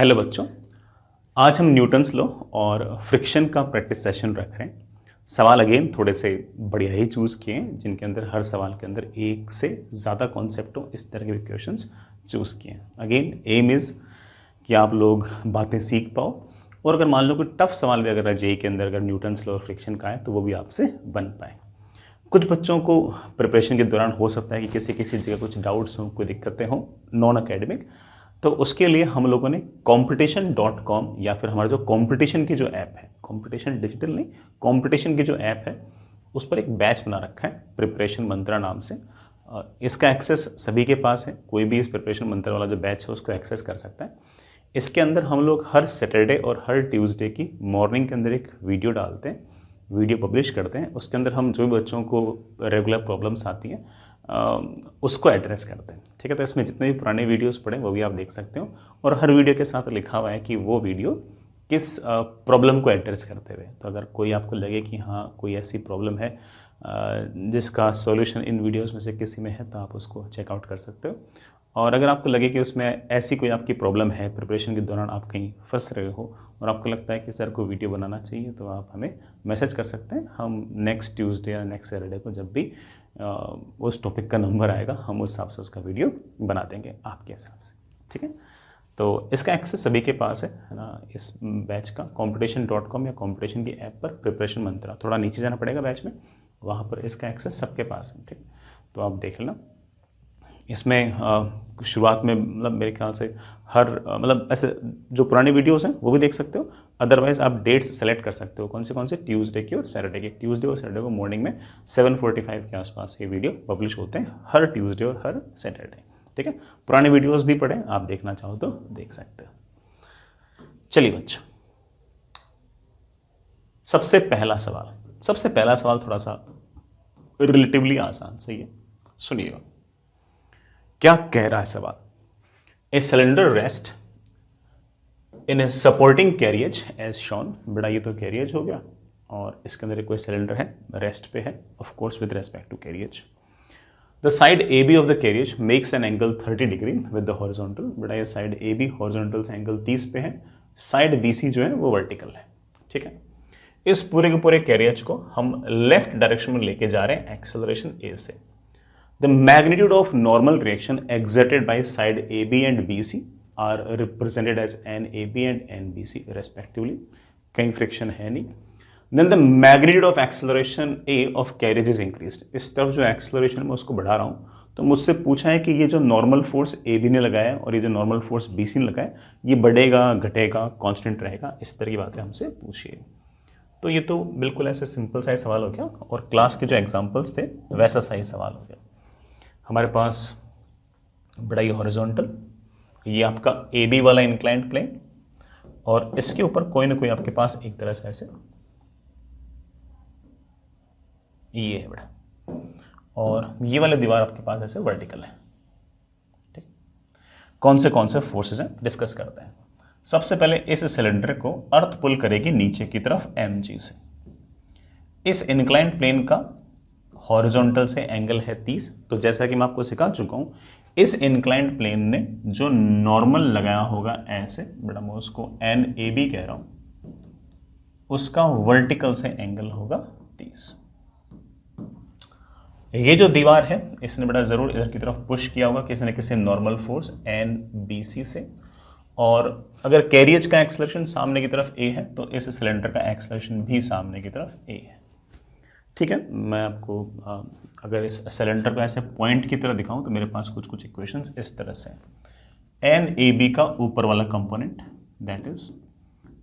Hello बच्चों, आज हम न्यूटन्स लॉ और फ्रिक्शन का प्रैक्टिस सेशन रख रहे हैं। सवाल अगेन थोड़े से बढ़िया ही चूज़ किए हैं, जिनके अंदर हर सवाल के अंदर एक से ज़्यादा कॉन्सेप्ट हो, इस तरह के क्वेश्चंस चूज़ किए हैं। अगेन एम इज़ कि आप लोग बातें सीख पाओ, और अगर मान लो कोई टफ सवाल भी अगर जेईई के अंदर अगर न्यूटन्स लॉ और फ्रिक्शन का है तो वो भी आपसे बन पाए। कुछ बच्चों को प्रिपरेशन के दौरान हो सकता है कि किसी किसी जगह कुछ डाउट्स हों, कोई दिक्कतें हों नॉन अकेडमिक, तो उसके लिए हम लोगों ने competition.com या फिर हमारा जो कंपटीशन की जो ऐप है, कंपटीशन डिजिटल नहीं, कंपटीशन की जो ऐप है उस पर एक बैच बना रखा है प्रिपरेशन मंत्रा नाम से। इसका एक्सेस सभी के पास है, कोई भी इस प्रिपरेशन मंत्रा वाला जो बैच है उसको एक्सेस कर सकता है। इसके अंदर हम लोग हर सैटरडे और हर ट्यूसडे की मॉर्निंग के अंदर एक वीडियो डालते हैं, वीडियो पब्लिश करते हैं। उसके अंदर हम जो भी बच्चों को रेगुलर प्रॉब्लम्स आती हैं उसको एड्रेस करते हैं। ठीक है, तो इसमें जितने भी पुराने वीडियोस पड़े वो भी आप देख सकते हो, और हर वीडियो के साथ लिखा हुआ है कि वो वीडियो किस प्रॉब्लम को एड्रेस करते हुए। तो अगर कोई आपको लगे कि हाँ कोई ऐसी प्रॉब्लम है जिसका सॉल्यूशन इन वीडियोस में से किसी में है, तो आप उसको चेकआउट कर सकते हो। और अगर आपको लगे कि उसमें ऐसी कोई आपकी प्रॉब्लम है, प्रिपरेशन के दौरान आप कहीं फंस रहे हो और आपको लगता है कि सर को वीडियो बनाना चाहिए, तो आप हमें मैसेज कर सकते हैं। हम नेक्स्ट ट्यूसडे या नेक्स्ट सैटरडे को जब भी उस टॉपिक का नंबर आएगा, हम उस हिसाब से उसका वीडियो बना देंगे आपके हिसाब से। ठीक है, तो इसका एक्सेस सभी के पास है ना, इस बैच का competition.com या competition की ऐप पर प्रिपरेशन मंत्रा, थोड़ा नीचे जाना पड़ेगा बैच में, वहाँ पर इसका एक्सेस सबके पास है। ठीक, तो आप देख लेना। इसमें शुरुआत में मतलब मेरे ख्याल से हर मतलब ऐसे जो पुरानी वीडियोस हैं वो भी देख सकते हो, अदरवाइज आप डेट्स सेलेक्ट कर सकते हो कौन से ट्यूसडे की और सैटरडे की। ट्यूसडे और सैटरडे को मॉर्निंग में 7:45 के आसपास ये वीडियो पब्लिश होते हैं, हर ट्यूसडे और हर सैटरडे। ठीक है, पुराने वीडियोस भी पढ़े, आप देखना चाहो तो देख सकते हो। चलिए बच्चों, सबसे पहला सवाल थोड़ा सा रिलेटिवली आसान सही है, सुनिएगा क्या कह रहा है सवाल। A cylinder rest in a supporting carriage as shown. बेटा ये तो कैरियज हो गया, और इसके अंदर कोई सिलेंडर है, रेस्ट पे है, of course with respect to carriage. The side A B of the carriage makes an angle 30 degree with the horizontal. बेटा ये साइड ए बी हॉरिजॉन्टल से एंगल 30 पे है, साइड बी सी जो है वो वर्टिकल है। ठीक है, इस पूरे के पूरे कैरियज को हम लेफ्ट डायरेक्शन में लेके जा रहे हैं एक्सेलरेशन ए से। The magnitude of normal reaction exerted by side AB and BC are represented as NAB and NBC respectively. कहीं फ्रिक्शन है नहीं। Then the magnitude of acceleration A of carriage is increased. इस तरफ जो एक्सेलरेशन मैं उसको बढ़ा रहा हूँ, तो मुझसे पूछा है कि ये जो नॉर्मल फोर्स AB ने लगाया और ये जो नॉर्मल फोर्स BC ने लगाया, ये बढ़ेगा घटेगा कांस्टेंट रहेगा, इस तरह की बातें हमसे पूछिए। तो ये तो बिल्कुल ऐसे सिंपल सा ही सवाल हो गया, और क्लास के जो एग्जाम्पल्स थे वैसा सा ही सवाल हो गया। हमारे पास बड़ा ये हॉरिजॉन्टल, ये आपका ए बी वाला इंक्लाइंड प्लेन, और इसके ऊपर कोई ना कोई आपके पास एक तरह से ऐसे ये है बड़ा, और ये वाला दीवार आपके पास ऐसे वर्टिकल है। ठीक, कौन से फोर्सेस हैं डिस्कस करते हैं। सबसे पहले इस सिलेंडर को अर्थ पुल करेगी नीचे की तरफ mg से। इस इंक्लाइंड प्लेन का हॉरिजॉन्टल से एंगल है 30। तो जैसा कि मैं आपको सिखा चुका हूं, इस इंक्लाइंड प्लेन ने जो नॉर्मल लगाया होगा ऐसे, बेटा मैं उसको NAB कह रहा हूं, उसका वर्टिकल से एंगल होगा 30। ये जो दीवार है इसने बेटा जरूर इधर की तरफ पुश किया होगा किसी न किसी नॉर्मल फोर्स NBC से, और अगर कैरियज का एक्सेलरेशन सामने की तरफ A है तो इस सिलेंडर का एक्सेलरेशन भी सामने की तरफ A है। ठीक है, मैं आपको अगर इस सिलेंडर को ऐसे पॉइंट की तरह दिखाऊं तो मेरे पास कुछ इक्वेशंस इस तरह से हैं। NAB का ऊपर वाला component that is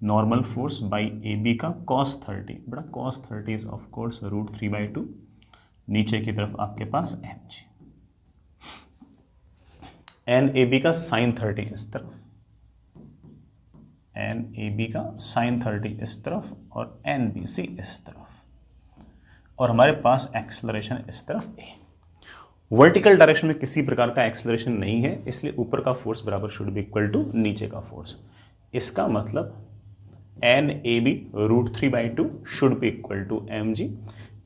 normal force by AB का cos 30। बड़ा cos 30 इज ऑफ कोर्स √3/2। नीचे की तरफ आपके पास mg। NAB का sin 30 इस तरफ, NAB का sin 30 इस तरफ, और NBC इस तरफ, और हमारे पास एक्सेलरेशन इस तरफ ए। वर्टिकल डायरेक्शन में किसी प्रकार का एक्सेलरेशन नहीं है, इसलिए ऊपर का फोर्स बराबर शुड बी इक्वल टू नीचे का फोर्स। इसका मतलब NAB √3/2 should be equal to mg।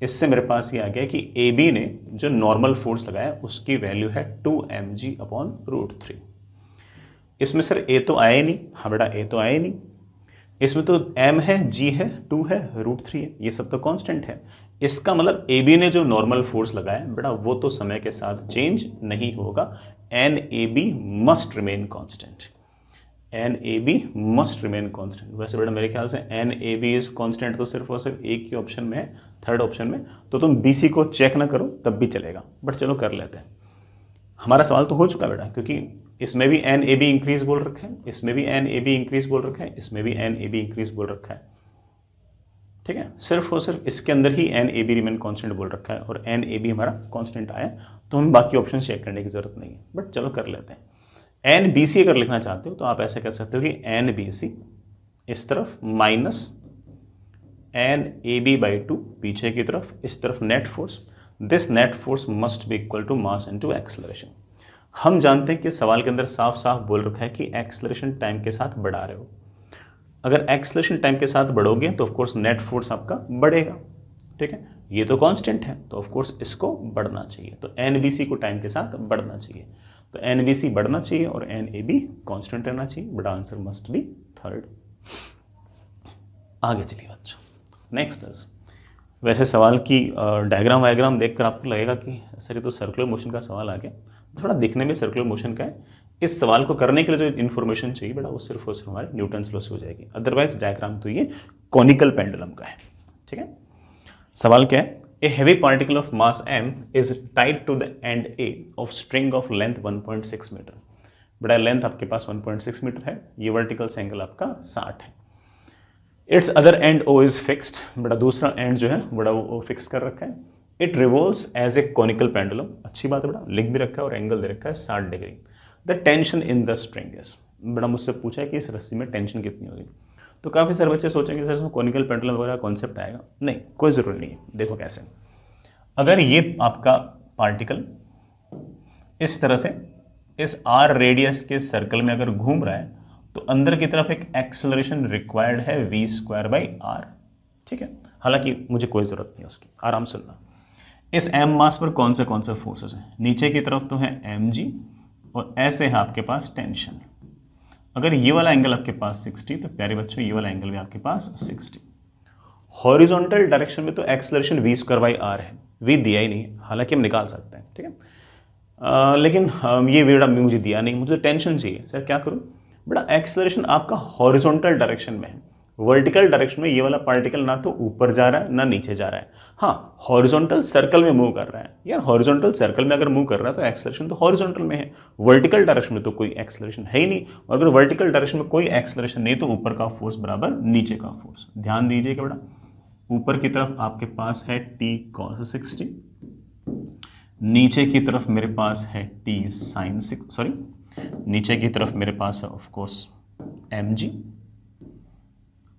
इससे मेरे पास ये आ गया कि AB ने जो नॉर्मल फोर्स लगाया उसकी वैल्यू है 2mg/√3। इसमें सर ए तो आया ही नहीं, हाँ बेटा ए तो आया ही नहीं, इसमें तो m है, g है, 2 है, √3 है, ये सब तो कांस्टेंट है। इसका मतलब AB ने जो नॉर्मल फोर्स लगाया बेटा वो तो समय के साथ चेंज नहीं होगा, NAB must remain constant, NAB must remain constant. वैसे बेटा मेरे ख्याल से NAB इज कांस्टेंट तो सिर्फ और सिर्फ एक ही ऑप्शन में है, थर्ड ऑप्शन में, तो तुम BC को चेक ना करो तब भी चलेगा, बट चलो कर लेते हैं। हमारा सवाल तो हो चुका बेटा, क्योंकि इसमें भी NAB इंक्रीज बोल रखा है, इसमें भी NAB इंक्रीज बोल रखा है, इसमें भी NAB इंक्रीज बोल रखा है, ठीक है। सिर्फ और सिर्फ इसके अंदर ही NAB रिमेन कांस्टेंट बोल रखा है और NAB हमारा कांस्टेंट आया, तो हमें बाकी ऑप्शन चेक करने की जरूरत नहीं है, बट चलो कर लेते हैं। NBC अगर लिखना चाहते हो तो आप ऐसे कर सकते हो कि NBC इस तरफ माइनस NAB/2 पीछे की तरफ, इस तरफ net force, this net force must be equal to mass into acceleration. हम जानते हैं कि सवाल के अंदर साफ साफ बोल रखा है कि एक्सेलरेशन टाइम के साथ बढ़ा रहे हो, अगर एक्सेलरेशन टाइम के साथ बढ़ोगे तो ऑफकोर्स नेट फोर्स आपका बढ़ेगा, ठीक है। ये तो कांस्टेंट है तो ऑफकोर्स इसको बढ़ना चाहिए, तो NBC को टाइम के साथ बढ़ना चाहिए, तो NBC बढ़ना चाहिए और NAB कांस्टेंट रहना चाहिए, but answer must be third. आगे चलिए बच्चों, नेक्स्ट इज, वैसे सवाल की डायग्राम वायग्राम देखकर आपको लगेगा कि सर ये तो सर्कुलर मोशन का सवाल आ गया, थोड़ा दिखने में सर्कुलर मोशन का है। इस सवाल को करने के लिए जो इन्फॉर्मेशन चाहिए बेटा वो सिर्फ और सिर्फ हमारे न्यूटन्स लॉ से हो जाएगी, अदरवाइज डायग्राम तो ये कॉनिकल पेंडुलम का है, ठीक है। सवाल क्या है, a heavy particle of mass m is tied to the end A of string of length 1.6 metre. बेटा लेंथ आपके पास 1.6 मीटर है, ये वर्टिकल एंगल आपका 60 है। It's other and O is fixed, बेटा दूसरा एंड जो है बड़ा वो फिक्स कर रखा है। It revolves as a conical pendulum, अच्छी बात है बेटा, लिख भी रखा है और एंगल दे रखा है 60 degree. The tension in the string is, बेटा मुझसे पूछा है कि इस रस्सी में टेंशन कितनी होगी, तो काफ़ी सारे बच्चे सोचेंगे सर इसमें कॉनिकल पेंडुलम वगैरह कॉन्सेप्ट आएगा, नहीं कोई ज़रूरी नहीं है। देखो कैसे, अगर ये आपका पार्टिकल इस तरह से इस R रेडियस के सर्कल में अगर घूम रहा है तो अंदर की तरफ एक एक्सेलरेशन रिक्वायर्ड है v²/r, ठीक है। हालांकि मुझे कोई ज़रूरत नहीं है उसकी, आराम सुनना। इस m मास पर कौन से फोर्सेस हैं, नीचे की तरफ तो है mg और ऐसे है आपके पास टेंशन। अगर ये वाला एंगल आपके पास 60 तो प्यारे बच्चों ये वाला एंगल भी आपके पास 60। हॉरिजॉन्टल डायरेक्शन में तो एक्सेलरेशन v²/r है, v दिया ही नहीं है, हालांकि हम निकाल सकते हैं, ठीक है। लेकिन ये बेटा मुझे दिया नहीं, मुझे टेंशन चाहिए, सर क्या करूं बेटा, एक्सेलरेशन आपका हॉरिजॉन्टल डायरेक्शन में है, वर्टिकल डायरेक्शन में ये वाला पार्टिकल ना तो ऊपर जा रहा है ना नीचे जा रहा है, हाँ हॉरिजॉन्टल सर्कल में मूव कर रहा है। यार हॉरिजॉन्टल सर्कल में अगर मूव कर रहा है तो एक्सेलरेशन तो हॉरिजॉन्टल में है, वर्टिकल डायरेक्शन में तो कोई एक्सेलरेशन है ही नहीं, और अगर वर्टिकल डायरेक्शन में कोई एक्सेलरेशन नहीं तो ऊपर का फोर्स बराबर नीचे का फोर्स। ध्यान दीजिएगा बेटा, ऊपर की तरफ आपके पास है t cos 60, नीचे की तरफ मेरे पास है t sin 6, सॉरी नीचे की तरफ मेरे पास है ऑफ कोर्स mg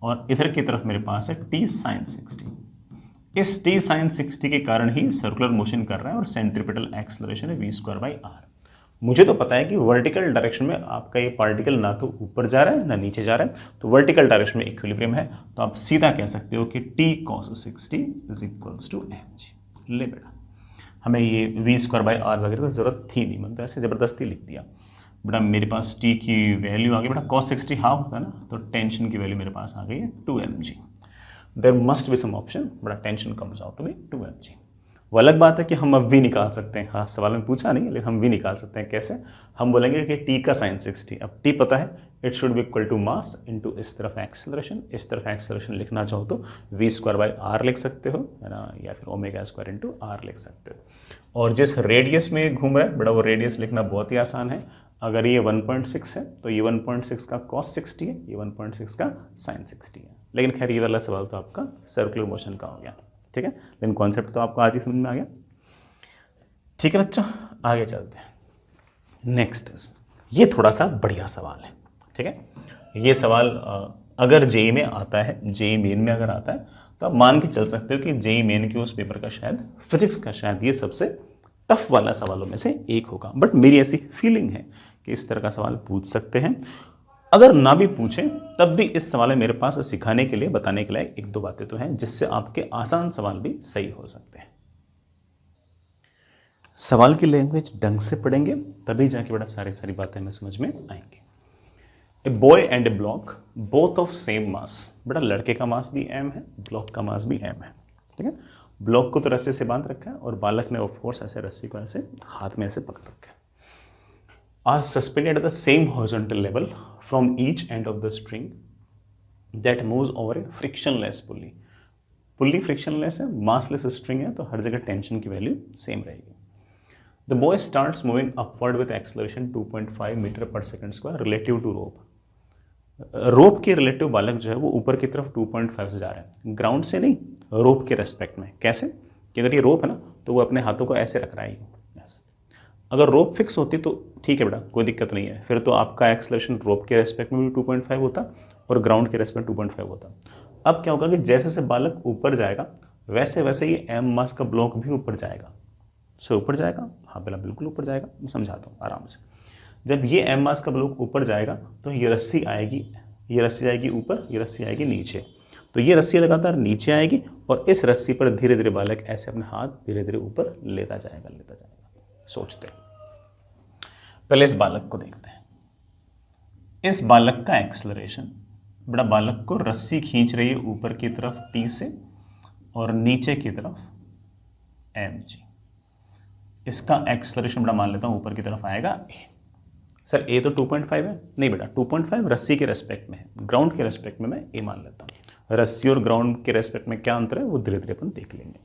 और इधर की तरफ मेरे पास है t sin 60। इस t sin 60 के कारण ही सर्कुलर मोशन कर रहा है और सेंट्रीपिटल एक्सेलरेशन है v²/r। मुझे तो पता है कि वर्टिकल डायरेक्शन में आपका ये पार्टिकल ना तो ऊपर जा रहा है ना नीचे जा रहा है, तो वर्टिकल डायरेक्शन में इक्विलिब्रियम है, तो आप सीधा कह सकते हो कि t cos 60 is equals to mg। ले बेटा, हमें ये v²/r वगैरह की जरूरत थी नहीं, मतलब ऐसे ज़बरदस्ती लिख दिया। बेटा मेरे पास t की वैल्यू आ गई, बेटा cos 60 हाफ होता है ना, तो टेंशन की वैल्यू मेरे पास आ गई है 2mg। There must be some option, बेटा tension comes out to be 2mg। वो अलग बात है कि हम अब भी निकाल सकते हैं, हाँ सवाल में पूछा नहीं लेकिन हम भी निकाल सकते हैं। कैसे, हम बोलेंगे कि t का sin 60, अब t पता है, it should be equal to mass into इस तरफ एक्सेलरेशन, इस तरफ एक्सेलरेशन लिखना चाहो तो v²/r लिख सकते हो, है ना, या फिर ω² इंटू r लिख सकते हो। और जिस रेडियस में घूम रहा है बेटा वो रेडियस लिखना बहुत ही आसान है, अगर ये 1.6 है तो ये 1.6 का cos 60 है, ये 1.6 का sin 60 है। लेकिन खैर ये वाला सवाल तो आपका सर्कुलर मोशन का हो गया, ठीक है, लेकिन कॉन्सेप्ट तो आपको आज ही समझ में आ गया। ठीक है बच्चों, आगे चलते हैं। नेक्स्ट ये थोड़ा सा बढ़िया सवाल है, ठीक है। ये सवाल अगर जेई में आता है, जेई मेन में अगर आता है तो आप मान के चल सकते हो कि जेई मेन के उस पेपर का शायद फिजिक्स का शायद ये सबसे टफ वाला सवालों में से एक होगा, बट मेरी ऐसी फीलिंग है कि इस तरह का सवाल पूछ सकते हैं। अगर ना भी पूछें तब भी इस सवाल में मेरे पास सिखाने के लिए, बताने के लिए एक दो बातें तो हैं जिससे आपके आसान सवाल भी सही हो सकते हैं। सवाल की लैंग्वेज ढंग से पढ़ेंगे तभी जाके बड़ा सारी बातें हमें समझ में आएंगी। A boy and A block both of same mass, बेटा लड़के का मास भी m है, ब्लॉक का मास भी m है, ठीक है। ब्लॉक को तो रस्सी से बांध रखा है और बालक ने ऑफ कोर्स ऐसे रस्सी को ऐसे हाथ में ऐसे पकड़ रखा है। Are suspended at the same horizontal level from each end of the string that moves over a frictionless pulley. Pulley frictionless है, मासलेस स्ट्रिंग है, तो हर जगह टेंशन की वैल्यू सेम रहेगी। The boy starts moving upward with acceleration 2.5 metre per second square relative to rope. Rope के relative बालक जो है वो ऊपर की तरफ 2.5 से जा रहा है, ग्राउंड से नहीं, रोप के रेस्पेक्ट में। कैसे कि अगर ये रोप है ना तो वो अपने हाथों को ऐसे रख रहा है ऐसे। अगर रोप फिक्स होती तो ठीक है बेटा, कोई दिक्कत नहीं है, फिर तो आपका एक्सेलरेशन रोप के रेस्पेक्ट में भी 2.5 होता और ग्राउंड के रेस्पेक्ट 2.5 होता। अब क्या होगा कि जैसे जैसे बालक ऊपर जाएगा वैसे वैसे ये m मास का ब्लॉक भी ऊपर जाएगा। सो ऊपर जाएगा, हाँ बेटा बिल्कुल ऊपर जाएगा, मैं समझाता हूँ आराम से। जब ये m मास का ब्लॉक ऊपर जाएगा तो ये रस्सी आएगी, ये रस्सी जाएगी ऊपर, ये रस्सी आएगी नीचे, तो ये रस्सी लगातार नीचे आएगी और इस रस्सी पर धीरे धीरे बालक ऐसे अपने हाथ धीरे धीरे ऊपर लेता जाएगा, लेता जाएगा। सोचते हैं, पहले इस बालक को देखते हैं। इस बालक का एक्सेलरेशन, बड़ा बालक को रस्सी खींच रही है ऊपर की तरफ t से और नीचे की तरफ mg। इसका एक्सेलरेशन बड़ा मान लेता हूं ऊपर की तरफ आएगा a। सर a तो 2.5 है, नहीं बेटा 2.5 रस्सी के रेस्पेक्ट में है, ग्राउंड के रेस्पेक्ट में मैं a मान लेता हूं। रस्सी और ग्राउंड के रेस्पेक्ट में क्या अंतर है वो धीरे धीरे अपन देख लेंगे।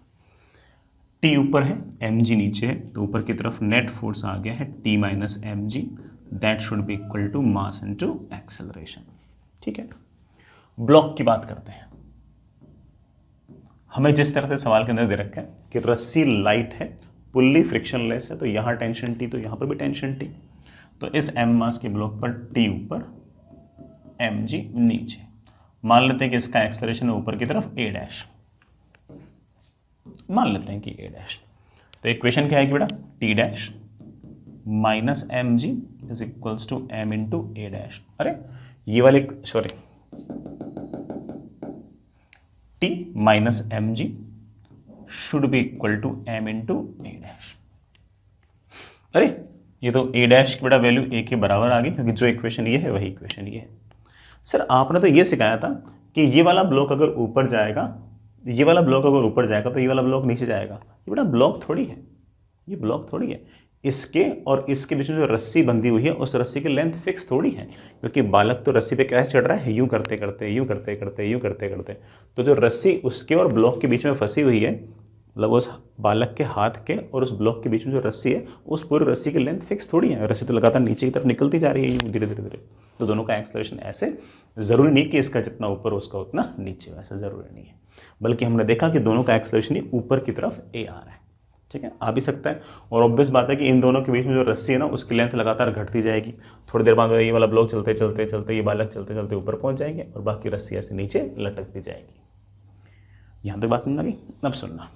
t ऊपर है, mg नीचे है, तो ऊपर की तरफ नेट फोर्स आ गया है t minus mg, that should be equal to mass into acceleration. ठीक है, ब्लॉक की बात करते हैं। हमें जिस तरह से सवाल के अंदर दे रखा है कि रस्सी लाइट है, पुल्ली फ्रिक्शनलेस है, तो यहां टेंशन टी तो यहां पर भी टेंशन टी, तो इस m मास के ब्लॉक पर t ऊपर mg नीचे। मान लेते हैं कि इसका एक्सेलरेशन है ऊपर की तरफ a डैश, मान लेते हैं कि a डैश। तो इक्वेशन क्या है कि बेटा t dash minus mg is equals to m into a dash. अरे ये वाली sorry t minus mg should be equal to m into a dash. अरे ये तो a डैश की बेटा वैल्यू a के बराबर आ गई, क्योंकि जो इक्वेशन ये है वही इक्वेशन ये है। सर आपने तो ये सिखाया था कि ये वाला ब्लॉक अगर ऊपर जाएगा, ये वाला ब्लॉक अगर ऊपर जाएगा तो ये वाला ब्लॉक नीचे जाएगा। ये बेटा ब्लॉक थोड़ी है, ये ब्लॉक थोड़ी है। इसके और इसके बीच में जो रस्सी बंधी हुई है उस रस्सी की लेंथ फिक्स थोड़ी है, क्योंकि बालक तो रस्सी पे कैसे चढ़ रहा है, यूं करते करते यूं करते करते यूं करते करते, तो जो रस्सी उसके और ब्लॉक के बीच में फंसी हुई है, मतलब उस बालक के हाथ के और उस ब्लॉक के बीच में जो रस्सी है, उस पूरी रस्सी की लेंथ फिक्स थोड़ी है। रस्सी तो लगातार नीचे की तरफ निकलती जा रही है यूं धीरे धीरे धीरे। तो दोनों का एक्सेलरेशन ऐसे जरूरी नहीं कि इसका जितना ऊपर उसका उतना नीचे, वैसा जरूरी नहीं है, बल्कि हमने देखा कि दोनों का एक्सेलरेशन ही ऊपर की तरफ a आ रहा है। ठीक है, आ भी सकता है। और ऑब्वियस बात है कि इन दोनों के बीच में जो रस्सी है ना उसकी लेंथ लगातार घटती जाएगी। थोड़ी देर बाद ये वाला ब्लॉक चलते चलते चलते ये बालक चलते चलते ऊपर पहुंच जाएंगे और बाकी रस्सी ऐसे नीचे लटकती जाएगी। यहां तक बात समझ आ गई? अब सुनना,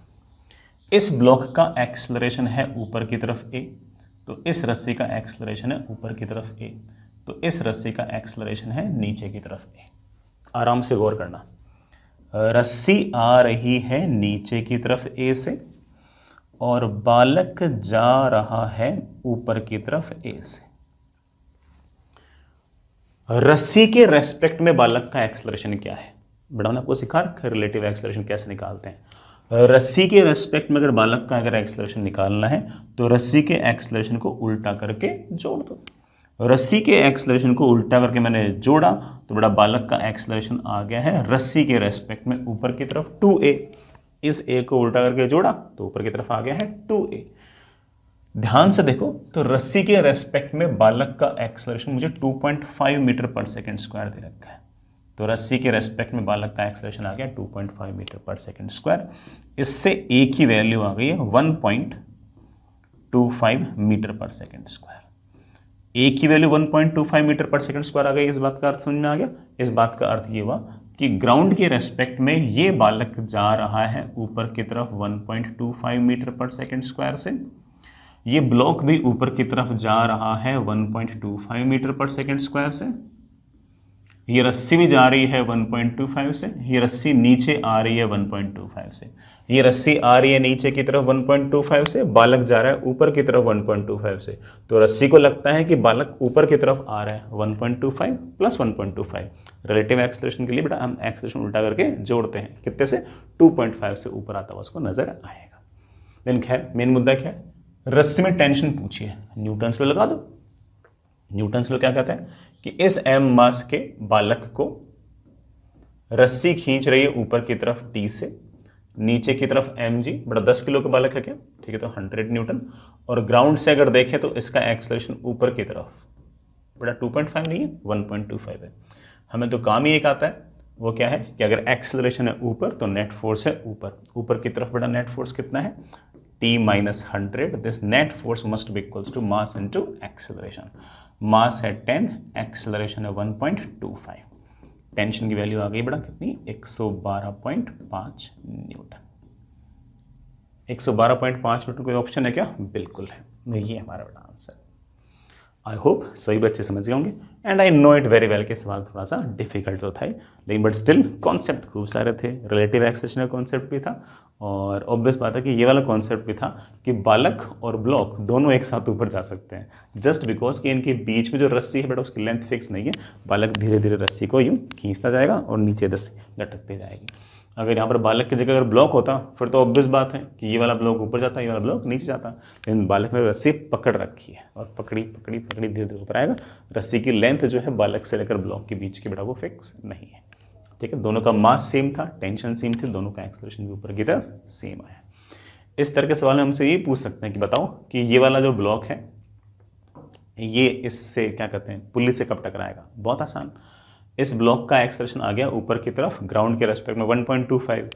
इस ब्लॉक का एक्सेलरेशन है ऊपर की तरफ a, तो इस रस्सी का एक्सेलरेशन है ऊपर की तरफ a, तो इस रस्सी का एक्सेलरेशन है नीचे की तरफ a। आराम से गौर करना, रस्सी आ रही है नीचे की तरफ a से और बालक जा रहा है ऊपर की तरफ a से। रस्सी के रेस्पेक्ट में बालक का एक्सेलरेशन क्या है? बेटा ने आपको सिखा रखा है रिलेटिव एक्सेलरेशन कैसे निकालते हैं। रस्सी के रेस्पेक्ट में अगर बालक का अगर एक्सेलरेशन निकालना है तो रस्सी के एक्सेलरेशन को उल्टा करके जोड़ दो। रस्सी के एक्सेलरेशन को उल्टा करके मैंने जोड़ा तो बड़ा बालक का एक्सेलरेशन आ गया है रस्सी के रेस्पेक्ट में ऊपर की तरफ 2a। इस a को उल्टा करके जोड़ा तो ऊपर की तरफ आ गया है 2a। ध्यान से देखो तो रस्सी के रेस्पेक्ट में बालक का एक्सेलरेशन मुझे 2.5 मीटर पर सेकंड स्क्वायर दे रखा है, तो रस्सी के रेस्पेक्ट में बालक का एक्सेलरेशन आ गया 2.5 मीटर पर सेकंड स्क्वायर। इससे a की वैल्यू आ गई है 1.25 metre per second square. a की value 1.25 metre per second square आ गई। इस बात का अर्थ समझ में आ गया? इस बात का अर्थ ये हुआ कि ग्राउंड के रेस्पेक्ट में ये बालक जा रहा है ऊपर की तरफ 1.25 मीटर पर सेकंड स्क्वायर से, ये ब्लॉक भी ऊपर की तरफ जा रहा है 1.25 मीटर पर सेकंड स्क्वायर से। ये रस्सी भी जा रही है 1.25 से, ये रस्सी नीचे आ रही है 1.25 से, ये रस्सी आ रही है नीचे की तरफ 1.25 से, बालक जा रहा है ऊपर की तरफ 1.25 से, तो रस्सी को लगता है कि बालक ऊपर की तरफ आ रहा है 1.25 प्लस 1.25। रिलेटिव एक्सेलरेशन के लिए बेटा हम एक्सेलरेशन उल्टा करके जोड़ते हैं, कितने से, 2.5 से ऊपर आता हुआ उसको नजर आएगा। लेकिन खैर मेन मुद्दा क्या है, रस्सी में टेंशन पूछी है, न्यूटन्स लॉ लगा दो। न्यूटन्स लॉ क्या कहता है कि इस m मास के बालक को रस्सी खींच रही है ऊपर की तरफ t से, नीचे की तरफ mg, बड़ा 10 किलो का बालक है क्या, ठीक है, तो 100 न्यूटन, और ग्राउंड से अगर देखें तो इसका एक्सेलरेशन ऊपर की तरफ बड़ा 2.5 नहीं है, 1.25 है। हमें तो काम ही एक आता है, वो क्या है कि अगर एक्सेलरेशन है ऊपर तो नेट फोर्स है ऊपर की तरफ बड़ा नेट फोर्स कितना है, t minus 100, this net force must be equals to mass into acceleration. Mass है 10, एक्सेलरेशन है 1.25, टेंशन की वैल्यू आ गई बड़ा कितनी, 112.5 न्यूटन। 112.5 न्यूटन कोई ऑप्शन है क्या, बिल्कुल है, ये हमारा बड़ा आंसर। आई होप सभी बच्चे समझ गए होंगे, and I know it very well कि सवाल थोड़ा सा डिफिकल्ट तो था ही, लेकिन बट स्टिल कॉन्सेप्ट खूब सारे थे। रिलेटिव एक्सेलरेशन का कॉन्सेप्ट भी था, और ऑब्वियस बात है कि ये वाला कॉन्सेप्ट भी था कि बालक और ब्लॉक दोनों एक साथ ऊपर जा सकते हैं, जस्ट बिकॉज कि इनके बीच में जो रस्सी है बेटा उसकी लेंथ फिक्स नहीं है, बालक धीरे धीरे रस्सी को यूँ खींचता जाएगा और नीचे रस्सी लटकती जाएगी। अगर यहाँ पर बालक की जगह अगर ब्लॉक होता फिर तो ऑब्वियस बात है कि ये वाला ब्लॉक ऊपर जाता, ये वाला ब्लॉक नीचे जाता, लेकिन बालक ने रस्सी पकड़ रखी है और पकड़ी पकड़ी पकड़ी धीरे धीरे ऊपर आएगा। रस्सी की लेंथ जो है बालक से लेकर ब्लॉक के बीच की बेटा वो फिक्स नहीं है, ठीक है। दोनों का मास सेम था, टेंशन सेम थी, दोनों का एक्सेलरेशन भी ऊपर की तरफ सेम आया। इस तरह के सवाल में हमसे ये पूछ सकते हैं कि बताओ कि ये वाला जो ब्लॉक है ये इससे क्या कहते हैं पुल्ली से कब टकराएगा। बहुत आसान, इस ब्लॉक का एक्सेलरेशन आ गया ऊपर की तरफ ग्राउंड के रेस्पेक्ट में 1.25,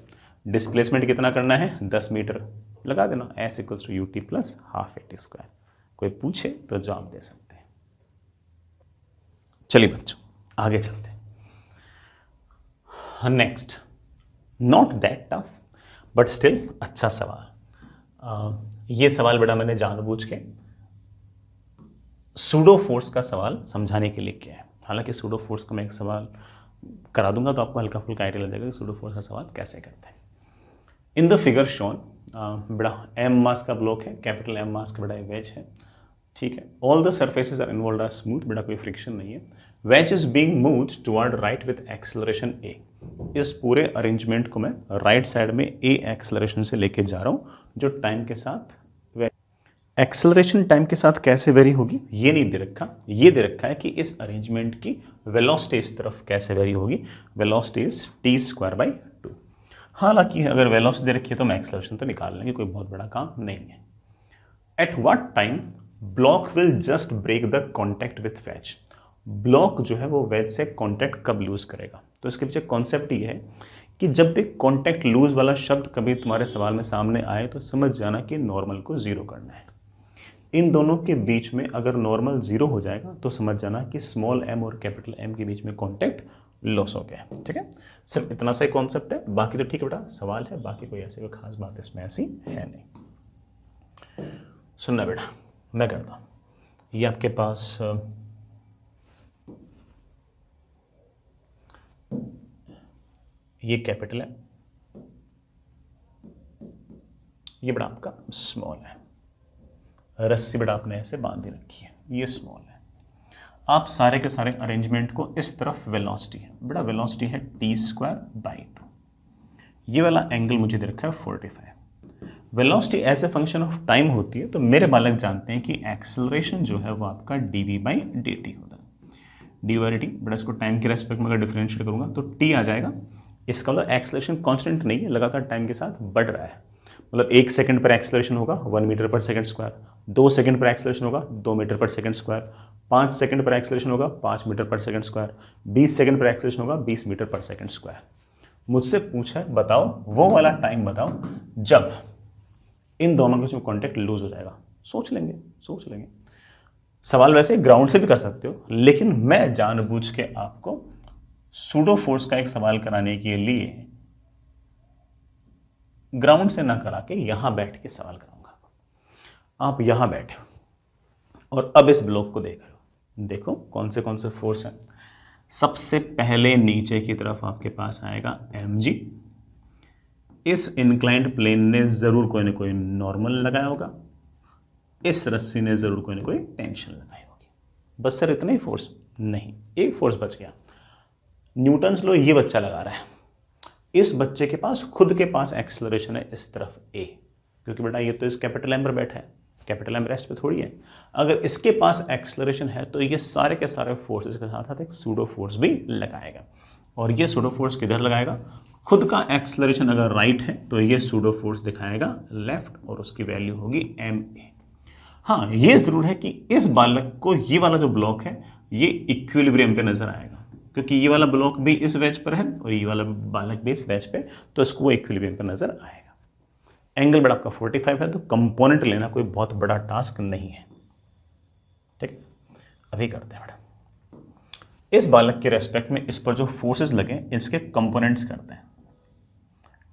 डिस्प्लेसमेंट कितना करना है 10 मीटर, लगा देना S equals to UT plus half AT square. कोई पूछे तो जवाब दे सकते हैं। चलिए बच्चों आगे चलते हैं। Next, not that tough but still अच्छा सवाल। ये सवाल बेटा मैंने जानबूझ के सूडो फोर्स का सवाल समझाने के लिए किया है। हालांकि सूडो फोर्स का मैं एक सवाल करा दूंगा तो आपको हल्का फुल्का आइडिया लग जाएगा कि सूडो फोर्स का सवाल कैसे करते हैं। इन द फिगर शोन बड़ा m मास का ब्लॉक है, कैपिटल M मास का बड़ा वेज है, ठीक है। All the surfaces are involved are smooth, बड़ा कोई फ्रिक्शन नहीं है। Wedge is being moved toward right with acceleration a। इस पूरे अरेंजमेंट को मैं राइट साइड में a एक्सेलरेशन से लेके जा रहा हूँ, जो टाइम के साथ एक्सेलरेशन टाइम के साथ कैसे वेरी होगी ये नहीं दे रखा, ये दे रखा है कि इस अरेंजमेंट की वेलोसिटी इस तरफ कैसे वेरी होगी। Velocity is t²/2। हालांकि अगर वेलोसिटी दे रखी है तो मैं एक्सेलरेशन तो निकाल लेंगे, कोई बहुत बड़ा काम नहीं है। At what time block will just break the contact with wedge. Block जो है वो वेज से कॉन्टैक्ट कब लूज करेगा, तो इसके पीछे कॉन्सेप्ट ये है कि जब भी कॉन्टैक्ट लूज वाला शब्द कभी तुम्हारे सवाल में सामने आए तो समझ जाना कि नॉर्मल को जीरो करना है। इन दोनों के बीच में अगर नॉर्मल जीरो हो जाएगा तो समझ जाना कि स्मॉल m और कैपिटल M के बीच में कॉन्टैक्ट लॉस हो गया, ठीक है। सिर्फ इतना सा ही कॉन्सेप्ट है, बाकी तो ठीक है बेटा सवाल है, बाकी कोई ऐसी कोई खास बात इसमें ऐसी है नहीं। सुनना बेटा मैं करता हूँ, ये आपके पास ये कैपिटल है, ये बड़ा आपका स्मॉल है, रस्सी बड़ा आपने ऐसे बांधी रखी है, ये स्मॉल है। आप सारे के सारे अरेंजमेंट को इस तरफ वेलोसिटी है, बड़ा वेलोसिटी है t²/2। ये वाला एंगल मुझे दे रखा है 45। Velocity as a function of time होती है, तो मेरे बालक जानते हैं कि एक्सेलरेशन जो है वो आपका dv/dt होता है। dv/dt बड़ा इसको टाइम के रेस्पेक्ट में अगर डिफरेंशिएट करूंगा तो t आ जाएगा। इसका मतलब एक्सेलरेशन कांस्टेंट नहीं है, लगातार टाइम के साथ बढ़ रहा है। मतलब 1 सेकंड पर एक्सेलरेशन होगा 1 metre per second square, 2 second पर एक्सेलरेशन होगा 2 metre per second square, 5 second पर एक्सेलरेशन होगा 5 metre per second square, 20 second पर एक्सेलरेशन होगा 20 मीटर पर सेकंड स्क्वायर। मुझसे पूछा है बताओ वो वाला टाइम बताओ जब इन दोनों के बीच में कॉन्टैक्ट लूज हो जाएगा। सोच लेंगे। सवाल वैसे ग्राउंड से भी कर सकते हो, लेकिन मैं जानबूझ के आपको सूडो फोर्स का एक सवाल कराने के लिए ग्राउंड से ना करा के यहां बैठ के सवाल कराऊंगा। आप यहां बैठे और अब इस ब्लॉक को देख रहे हो, देखो कौन से फोर्स हैं। सबसे पहले नीचे की तरफ आपके पास आएगा mg। इस इंक्लाइंड प्लेन ने जरूर कोई ना कोई नॉर्मल लगाया होगा, इस रस्सी ने जरूर कोई ना कोई टेंशन लगाई होगी। बस सर इतना ही फोर्स? नहीं, एक फोर्स बच गया। न्यूटन्स लॉ ये बच्चा लगा रहा है, इस बच्चे के पास खुद के पास एक्सेलरेशन है इस तरफ a, क्योंकि बेटा ये तो इस कैपिटल एम पर बैठा है, कैपिटल एम रेस्ट पे थोड़ी है। अगर इसके पास एक्सेलरेशन है तो ये सारे के सारे फोर्सेस के साथ साथ एक सूडो फोर्स भी लगाएगा, और ये सूडो फोर्स किधर लगाएगा? खुद का एक्सेलरेशन अगर राइट है तो ये सूडो फोर्स दिखाएगा लेफ्ट, और उसकी वैल्यू होगी ma। हाँ, ये जरूर है कि इस बालक को ये वाला जो ब्लॉक है ये इक्विलिब्रियम पे नजर आएगा, क्योंकि ये वाला ब्लॉक भी इस वेज पर है और ये वाला बालक भी इस वेज पे, तो इसको वो इक्विलिब्रियम पर नजर आएगा। एंगल बड़ा आपका 45 है, तो कंपोनेंट लेना कोई बहुत बड़ा टास्क नहीं है। ठीक है, अभी करते हैं बेटा, इस बालक के रेस्पेक्ट में इस पर जो फोर्सेस लगे इसके कंपोनेंट्स करते हैं।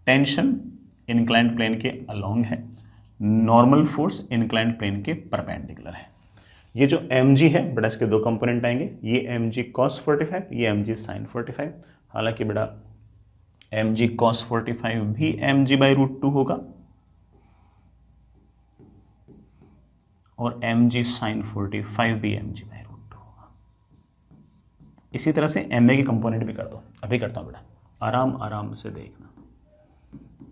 टेंशन इंक्लाइंड प्लेन के अलोंग है, नॉर्मल फोर्स इंक्लाइंड प्लेन के परपेंडिकुलर है। ये जो mg है बेटा, इसके दो कंपोनेंट आएंगे, ये mg cos 45, ये mg sin 45। हालांकि बेटा mg cos 45 भी mg/√2 होगा और mg sin 45 भी mg/√2 होगा। इसी तरह से ma के कंपोनेंट भी कर दो। अभी करता हूं बेटा, आराम आराम से देखना।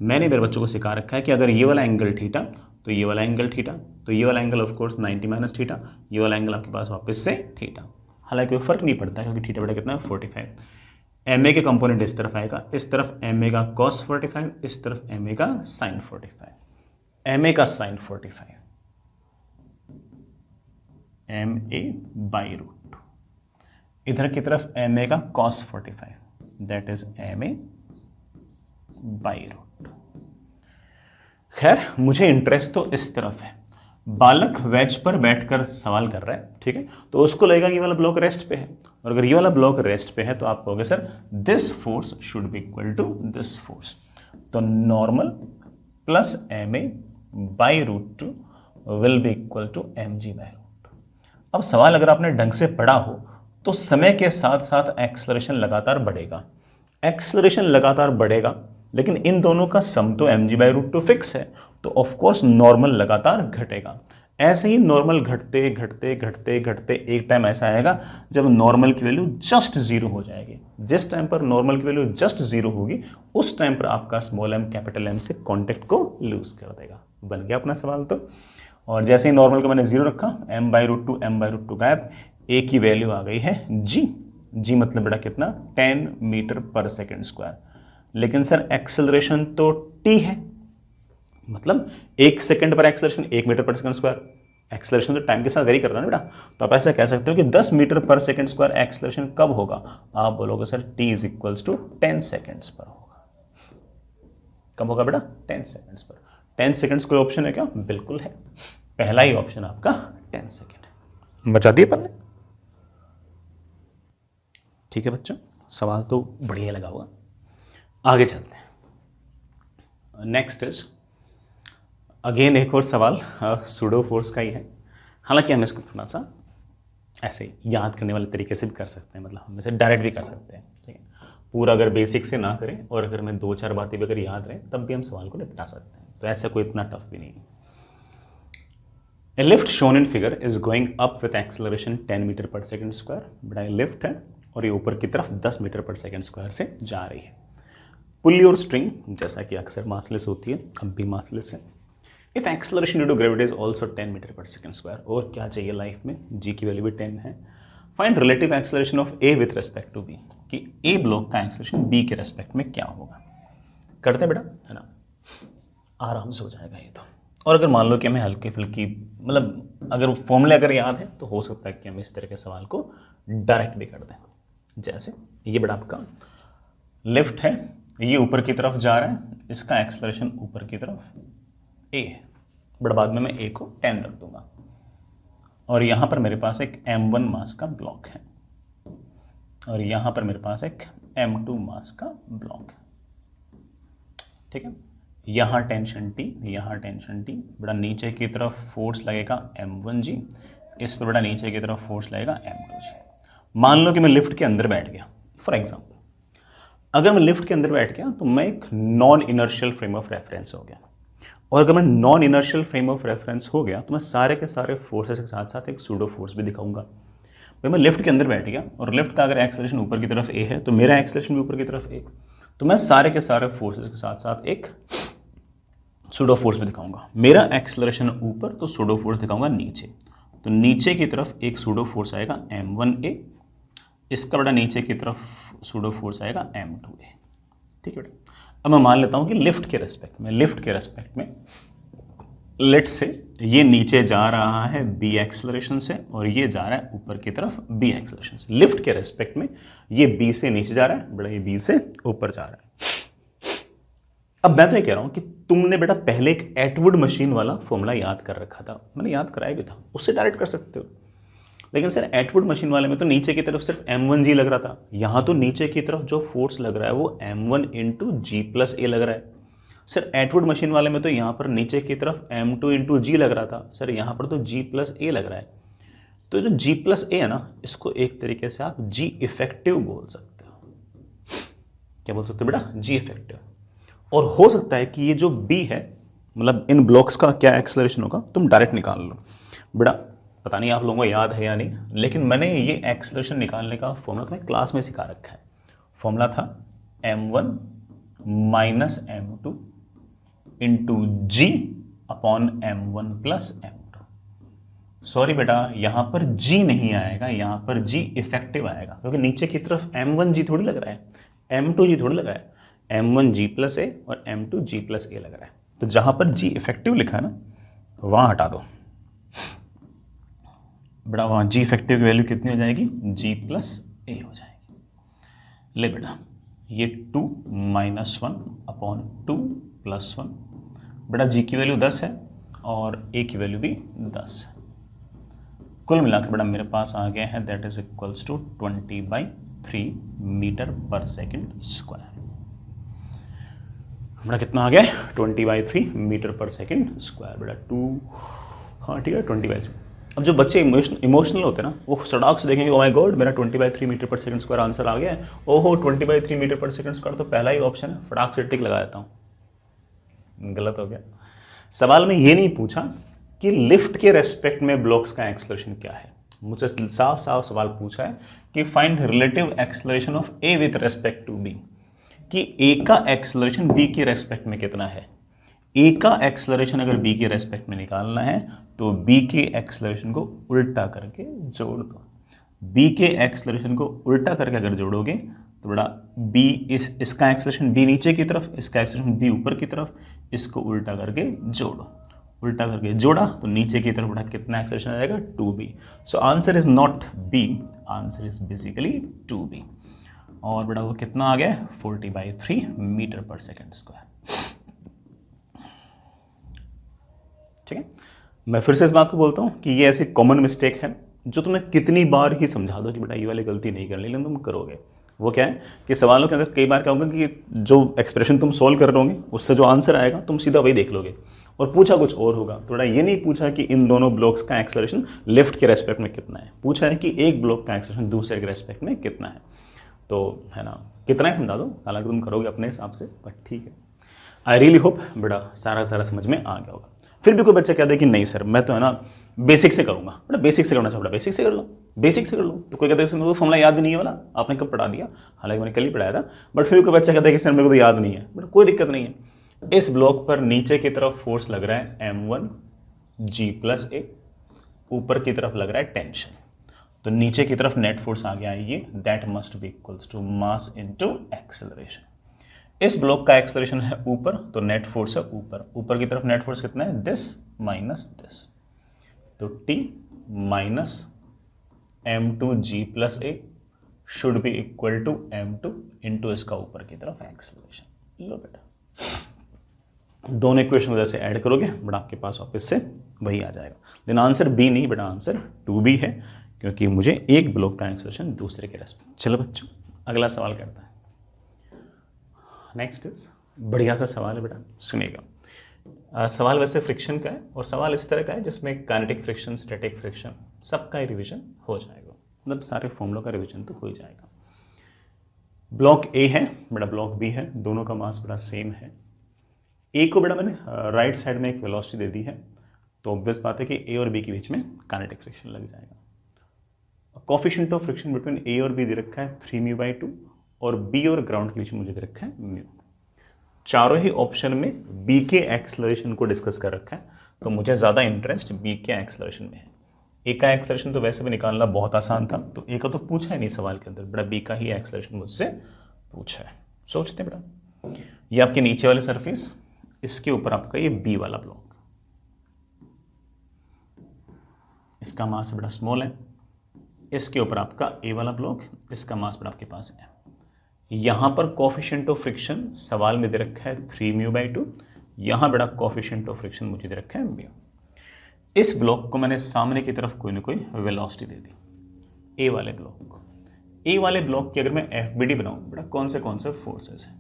मैंने मेरे बच्चों को सिखा रखा है कि अगर ये वाला एंगल थीटा तो ये वाला एंगल थीटा, तो ये वाला angle of course 90 minus theta, ये वाला एंगल आपके पास वापस से थीटा। हालांकि कोई फर्क नहीं पड़ता क्योंकि थीटा बड़ा कितना है 45। ma के कंपोनेंट इस तरफ आएगा, इस तरफ ma का cos 45, इस तरफ ma का sin 45। ma का sin 45 ma/√2, इधर की तरफ ma का cos 45, दैट इज ma/√2। खैर मुझे इंटरेस्ट तो इस तरफ है, बालक वेज पर बैठकर सवाल कर रहा है, ठीक है, तो उसको लगेगा कि ये वाला ब्लॉक रेस्ट पे है, और अगर ये वाला ब्लॉक रेस्ट पे है तो आप कहोगे sir this force should be equal to this force, तो normal plus ma/√2 will be equal to mg/√2। अब सवाल अगर आपने ढंग से पढ़ा हो तो समय के साथ साथ एक्सेलरेशन लगातार बढ़ेगा, एक्सेलरेशन लगातार बढ़ेगा, लेकिन इन दोनों का सम तो mg/√2 फिक्स है, तो ऑफ कोर्स नॉर्मल लगातार घटेगा। ऐसे ही नॉर्मल घटते घटते घटते घटते एक टाइम ऐसा आएगा जब नॉर्मल की वैल्यू जस्ट जीरो हो जाएगी। जिस टाइम पर नॉर्मल की वैल्यू जस्ट जीरो होगी उस टाइम पर आपका स्मॉल m कैपिटल M से कॉन्टेक्ट को लूज कर देगा। बन गया अपना सवाल तो। और जैसे ही नॉर्मल को मैंने जीरो रखा, m/√2 गायब, a की वैल्यू आ गई है g मतलब बेटा कितना 10 मीटर पर सेकेंड स्क्वायर। लेकिन सर एक्सेलरेशन तो t है, मतलब 1 सेकंड पर acceleration 1 metre per second square, acceleration तो टाइम के साथ वेरी कर रहा है ना बेटा, तो आप ऐसा कह सकते हो कि 10 metre per second square acceleration कब होगा? आप बोलोगे sir t is equals to 10 seconds पर होगा। कब होगा बेटा? 10 सेकंड्स पर। 10 सेकंड्स कोई ऑप्शन है क्या? बिल्कुल है, पहला ही ऑप्शन आपका 10 सेकंड है। बचा दिए पन्ने? ठीक है बच्चों, सवाल तो बढ़िया लगा हुआ, आगे चलते हैं। नेक्स्ट इज अगेन एक और सवाल सूडो फोर्स का ही है। हालांकि हम इसको थोड़ा सा ऐसे याद करने वाले तरीके से भी कर सकते हैं, मतलब हम इसे डायरेक्ट भी कर सकते हैं, ठीक है। पूरा अगर बेसिक से ना करें और अगर हमें 2-4 बातें भी अगर याद रहें तब भी हम सवाल को निपटा सकते हैं, तो ऐसा कोई इतना टफ भी नहीं है। A lift shown in figure is going up with acceleration 10 metre पर सेकेंड स्क्वायर। बड़ा लिफ्ट है और ये ऊपर की तरफ 10 मीटर पर सेकेंड स्क्वायर से जा रही है। पुली और स्ट्रिंग जैसा कि अक्सर मासलेस होती है, अब भी मासलेस है। If acceleration due to gravity is also 10 metre पर सेकेंड स्क्वायर, और क्या चाहिए लाइफ में, जी की वैल्यू भी 10 है। Find relative acceleration of A with respect to B, कि ए ब्लॉक का एक्सेलरेशन बी के रेस्पेक्ट में क्या होगा। करते हैं बेटा, है ना, आराम से हो जाएगा ये तो। और अगर मान लो कि हमें हल्की फुल्की, मतलब अगर फॉर्मूले अगर याद है तो हो सकता है कि हम इस तरह के सवाल को डायरेक्ट भी कर दें। जैसे ये बेटा आपका लिफ्ट है, ये ऊपर की तरफ जा रहा है, इसका एक्सेलरेशन ऊपर की तरफ ए है, बट बाद में मैं ए को 10 रख दूंगा, और यहाँ पर मेरे पास एक m1 मास का ब्लॉक है और यहाँ पर मेरे पास एक m2 मास का ब्लॉक है, ठीक है। यहाँ टेंशन T, यहाँ टेंशन T, बड़ा नीचे की तरफ फोर्स लगेगा m1G, इस पर बड़ा नीचे की तरफ फोर्स लगेगा m2G। मान लो कि मैं लिफ्ट के अंदर बैठ गया, फॉर एग्जाम्पल अगर मैं लिफ्ट के अंदर बैठ गया तो मैं एक non inertial frame of reference हो गया, और अगर मैं non inertial frame of reference हो गया तो मैं सारे के सारे फोर्सेस के साथ साथ एक सूडो फोर्स भी दिखाऊंगा। भाई मैं लिफ्ट के अंदर बैठ गया और लिफ्ट का अगर एक्सेलरेशन ऊपर की तरफ ए है तो मेरा एक्सेलरेशन भी ऊपर की तरफ ए, तो मैं सारे के सारे फोर्सेस के साथ साथ एक सूडो फोर्स भी दिखाऊंगा। मेरा एक्सेलरेशन ऊपर तो सूडो फोर्स दिखाऊंगा नीचे, तो नीचे की तरफ एक सूडो फोर्स आएगा m1a, इसका बड़ा नीचे की तरफ सूडो फोर्स आएगा m2a। ठीक है बेटा, अब मैं मान लेता हूं कि लिफ्ट के रेस्पेक्ट में लेट से ये नीचे जा रहा है b एक्सेलरेशन से और ये जा रहा है ऊपर की तरफ b एक्सेलरेशन से। लिफ्ट के रेस्पेक्ट में ये b से नीचे जा रहा है, बड़ा ये b से ऊपर जा रहा है। अब मैं तो ये कह रहा हूं कि तुमने बेटा पहले एक एटवुड मशीन वाला फॉर्मूला याद कर रखा था, मैंने याद कराया भी था, उससे डायरेक्ट कर सकते हो। लेकिन सर एटवुड मशीन वाले में तो नीचे की तरफ सिर्फ m1g लग रहा था, यहां तो नीचे की तरफ जो फोर्स लग रहा है वो m1 इंटू जी प्लस ए लग रहा है। सर एटवुड मशीन वाले में तो यहां पर नीचे की तरफ m2 इंटू जी लग रहा था, सर यहां पर तो g प्लस ए लग रहा है। तो जो g प्लस ए है ना, इसको एक तरीके से आप g इफेक्टिव बोल सकते हो। क्या बोल सकते हो बेटा? g effective. और हो सकता है कि ये जो b है, मतलब इन ब्लॉक्स का क्या एक्सेलरेशन होगा तुम डायरेक्ट निकाल लो। बेटा पता नहीं आप लोगों को याद है या नहीं, लेकिन मैंने ये एक्सेलरेशन निकालने का फॉर्मूला तुम्हें क्लास में सिखा रखा है। फॉर्मूला था m1 minus m2 into g upon m1 plus m2। Sorry बेटा, यहां पर g नहीं आएगा, यहां पर g इफेक्टिव आएगा, क्योंकि नीचे की तरफ m1g थोड़ी लग रहा है, m2g थोड़ी लग रहा है, m1g प्लस ए और m2g प्लस ए लग रहा है। तो जहां पर g इफेक्टिव लिखा है ना, वहां हटा दो बेटा, वहां g इफेक्टिव की वैल्यू कितनी हो जाएगी? g प्लस ए हो जाएगी। ले बेटा, ये 2 माइनस 1 अपॉन 2 प्लस 1। बेटा g की वैल्यू 10 है और a की वैल्यू भी 10 है। कुल मिलाकर बेटा मेरे पास आ गया है that is equals to 20/3 metre पर सेकेंड स्क्वायर। बेटा कितना आ गया? 20/3 मीटर पर सेकेंड स्क्वायर। बेटा 2, हाँ ठीक है, 20/3। अब जो बच्चे इमोशनल होते हैं ना, वो सड़क से देखेंगे, ओ माय गॉड मेरा 20/3 metre per second square answer आ गया है, ओहो 20/3 मीटर पर सेकंड स्क्वायर तो पहला ही ऑप्शन है, फटाक से टिक लगा देता हूँ। गलत हो गया। सवाल में ये नहीं पूछा कि लिफ्ट के रेस्पेक्ट में ब्लॉक्स का एक्सेलरेशन क्या है, मुझसे साफ साफ सवाल पूछा है कि find relative acceleration of A with respect to B, कि ए का एक्सेलरेशन बी के रेस्पेक्ट में कितना है। ए का एक्सेलरेशन अगर बी के रेस्पेक्ट में निकालना है तो बी के एक्सेलरेशन को उल्टा करके जोड़ दो। बी के एक्सेलरेशन को उल्टा करके अगर जोड़ोगे तो बड़ा बी इसका एक्सेलरेशन बी नीचे की तरफ, इसका एक्सेलरेशन बी ऊपर की तरफ, इसको उल्टा करके जोड़ो। उल्टा करके जोड़ा तो नीचे की तरफ बड़ा कितना एक्सेलरेशन आ जाएगा? 2b। So answer is not be, answer is basically 2b। और बड़ा वो कितना आ गया? 40/3 मीटर पर सेकेंड स्क्वायर। ठीक है, मैं फिर से इस बात को बोलता हूँ कि ये ऐसी कॉमन मिस्टेक है जो तुम्हें कितनी बार ही समझा दो कि बेटा ये वाली गलती नहीं करनी, लेकिन तुम करोगे। वो क्या है कि सवालों के अंदर कई बार क्या होगा कि जो एक्सप्रेशन तुम सोल्व कर रहे होगे उससे जो आंसर आएगा तुम सीधा वही देख लोगे और पूछा कुछ और होगा। तो बेटा ये नहीं पूछा कि इन दोनों ब्लॉक्स का एक्सेलरेशन लेफ्ट के रेस्पेक्ट में कितना है, पूछा है कि एक ब्लॉक का एक्सेलरेशन दूसरे के रेस्पेक्ट में कितना है। तो है ना, कितना ही समझा दो, हालांकि तुम करोगे अपने हिसाब से, बट ठीक है। आई रियली होप बेटा सारा समझ में आ गया होगा। फिर भी कोई बच्चा कहता है कि नहीं सर मैं तो है ना बेसिक से करूंगा, बेटा बेसिक से करना चाहता, बेसिक से कर लो, बेसिक से कर लो। तो कोई कहता है सर मेरे को फॉर्मूला याद नहीं है वाला, आपने कब पढ़ा दिया, हालांकि मैंने कल ही पढ़ाया था, बट फिर भी कोई बच्चा कहता है कि सर मेरे को तो याद नहीं है। बेटा कोई दिक्कत नहीं है, इस ब्लॉक पर नीचे की तरफ फोर्स लग रहा है m1g प्लस ए, ऊपर की तरफ लग रहा है टेंशन, तो नीचे की तरफ नेट फोर्स आ गया है ये, that must be equals to mass into acceleration. इस ब्लॉक का एक्सेलरेशन है ऊपर, तो नेट फोर्स है ऊपर, ऊपर की तरफ नेट फोर्स कितना है? दिस माइनस दिस, तो T minus m2g plus a should be equal to m2 into इसका ऊपर की तरफ एक्सेलरेशन। लो बेटा दोनों इक्वेशन जैसे ऐड करोगे बड़ा आपके पास वापस से वही आ जाएगा। देन आंसर बी नहीं बेटा, आंसर 2b है, क्योंकि मुझे एक ब्लॉक का एक्सेलरेशन दूसरे के रेस्पेक्ट। चलो बच्चों अगला सवाल करता है। नेक्स्ट इज बढ़िया सा सवाल है बेटा, सुनिएगा। सवाल वैसे फ्रिक्शन का है और सवाल इस तरह का है जिसमें काइनेटिक फ्रिक्शन, स्टैटिक फ्रिक्शन सबका ही रिवीजन हो जाएगा। मतलब सारे फॉर्मूला का रिवीजन तो हो ही जाएगा। ब्लॉक ए है बेटा, ब्लॉक बी है, दोनों का मास बेटा सेम है। ए को बेटा मैंने राइट साइड में एक वेलोसिटी दे दी है, तो ऑब्वियस बात है कि ए और बी के बीच में काइनेटिक फ्रिक्शन लग जाएगा। कोफिशिएंट ऑफ फ्रिक्शन बिटवीन ए और बी दे रखा है 3μ/2 और बी और ग्राउंड के बीच में मुझे दे रखा है म्यू। चारों ही ऑप्शन में बी के एक्सेलरेशन को डिस्कस कर रखा है, तो मुझे ज़्यादा इंटरेस्ट बी के एक्सेलरेशन में है। ए का एक्सेलरेशन तो वैसे भी निकालना बहुत आसान था, तो ए का तो पूछा ही नहीं सवाल के अंदर, बेटा बी का ही एक्सेलरेशन मुझसे पूछा है। सोचते हैं बेटा, ये आपके नीचे वाले सरफेस, इसके ऊपर आपका ये बी वाला ब्लॉक, इसका मास बेटा स्मॉल है, इसके ऊपर आपका ए वाला ब्लॉक, इसका मास बेटा आपके पास है। यहां पर कोफिशिएंट ऑफ फ्रिक्शन सवाल में दे रखा है 3μ/2, यहां बेटा कोफिशिएंट ऑफ फ्रिक्शन मुझे दे रखा है म्यू। इस ब्लॉक को मैंने सामने की तरफ कोई ना कोई वेलोसिटी दे दी, ए वाले ब्लॉक को। ए वाले ब्लॉक की अगर मैं एफबीडी बनाऊं बेटा, कौन से फोर्सेस हैं?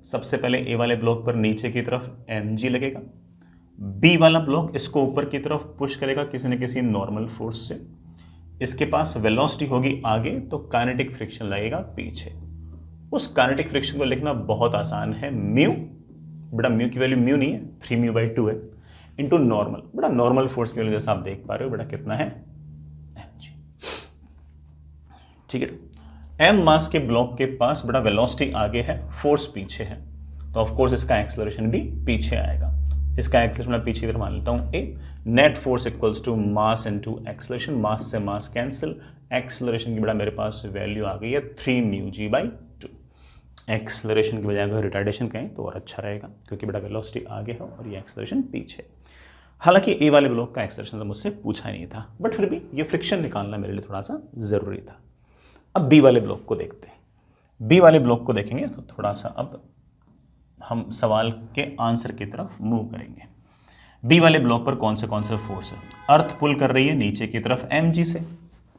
सबसे पहले ए वाले ब्लॉक पर नीचे की तरफ mg लगेगा, बी वाला ब्लॉक इसको ऊपर की तरफ पुश करेगा किसी न किसी नॉर्मल फोर्स से, इसके पास वेलोसिटी होगी आगे, तो काइनेटिक फ्रिक्शन लगेगा पीछे। उस काइनेटिक फ्रिक्शन को लिखना बहुत आसान है, म्यू, बेटा म्यू की वैल्यू म्यू नहीं है 3μ/2 है, इंटू नॉर्मल, बेटा नॉर्मल फोर्स की वैल्यू जैसा आप देख पा रहे हो बेटा कितना है mg। ठीक है, m मास के ब्लॉक के पास बेटा वेलोसिटी आगे है, फोर्स पीछे है, तो ऑफ कोर्स इसका एक्सेलरेशन भी पीछे आएगा। इसका एक्सेलरेशन मैं पीछे इधर मान लेता हूं a, net force equals to mass into acceleration, mass से मास कैंसिल, एक्सेलरेशन की बेटा मेरे पास वैल्यू आ गई है 3μg/2। एक्सेलरेशन की बजाय अगर रिटार्डेशन कहें तो और अच्छा रहेगा, क्योंकि बेटा वेलोसिटी आगे है और ये एक्सेलरेशन पीछे। हालांकि ए वाले ब्लॉक का एक्सेलरेशन तो मुझसे पूछा ही नहीं था, बट फिर भी ये फ्रिक्शन निकालना मेरे लिए थोड़ा सा जरूरी था। अब बी वाले ब्लॉक को देखते हैं। बी वाले ब्लॉक को देखेंगे तो थोड़ा सा अब हम सवाल के आंसर की तरफ मूव करेंगे। बी वाले ब्लॉक पर कौन से फोर्स है? अर्थ पुल कर रही है नीचे की तरफ mg से,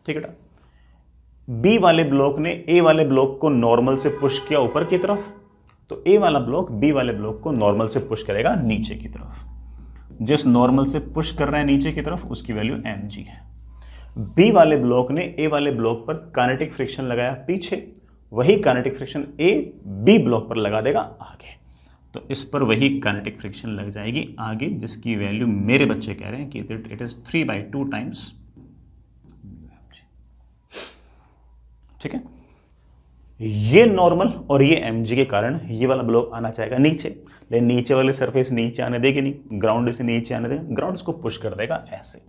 ठीक है। बी वाले ब्लॉक ने ए वाले ब्लॉक को नॉर्मल से पुश किया ऊपर की तरफ, तो ए वाला ब्लॉक बी वाले ब्लॉक को नॉर्मल से पुश करेगा नीचे की तरफ। जिस नॉर्मल से पुश कर रहा है नीचे की तरफ उसकी वैल्यू mg है। बी वाले ब्लॉक ने ए वाले ब्लॉक पर काइनेटिक फ्रिक्शन लगाया पीछे, वही kinetic friction A B block पर लगा देगा आगे, तो इस पर वही काइनेटिक फ्रिक्शन लग जाएगी आगे, जिसकी वैल्यू मेरे बच्चे कह रहे हैं कि इट इज 3/2 टाइम्स। ठीक है, ये नॉर्मल और ये mg के कारण ये वाला ब्लॉक आना चाहेगा नीचे, लेकिन नीचे वाले सरफेस नीचे आने देगी नहीं, ग्राउंड से नीचे आने देगा, ग्राउंड इसको पुश कर देगा ऐसे।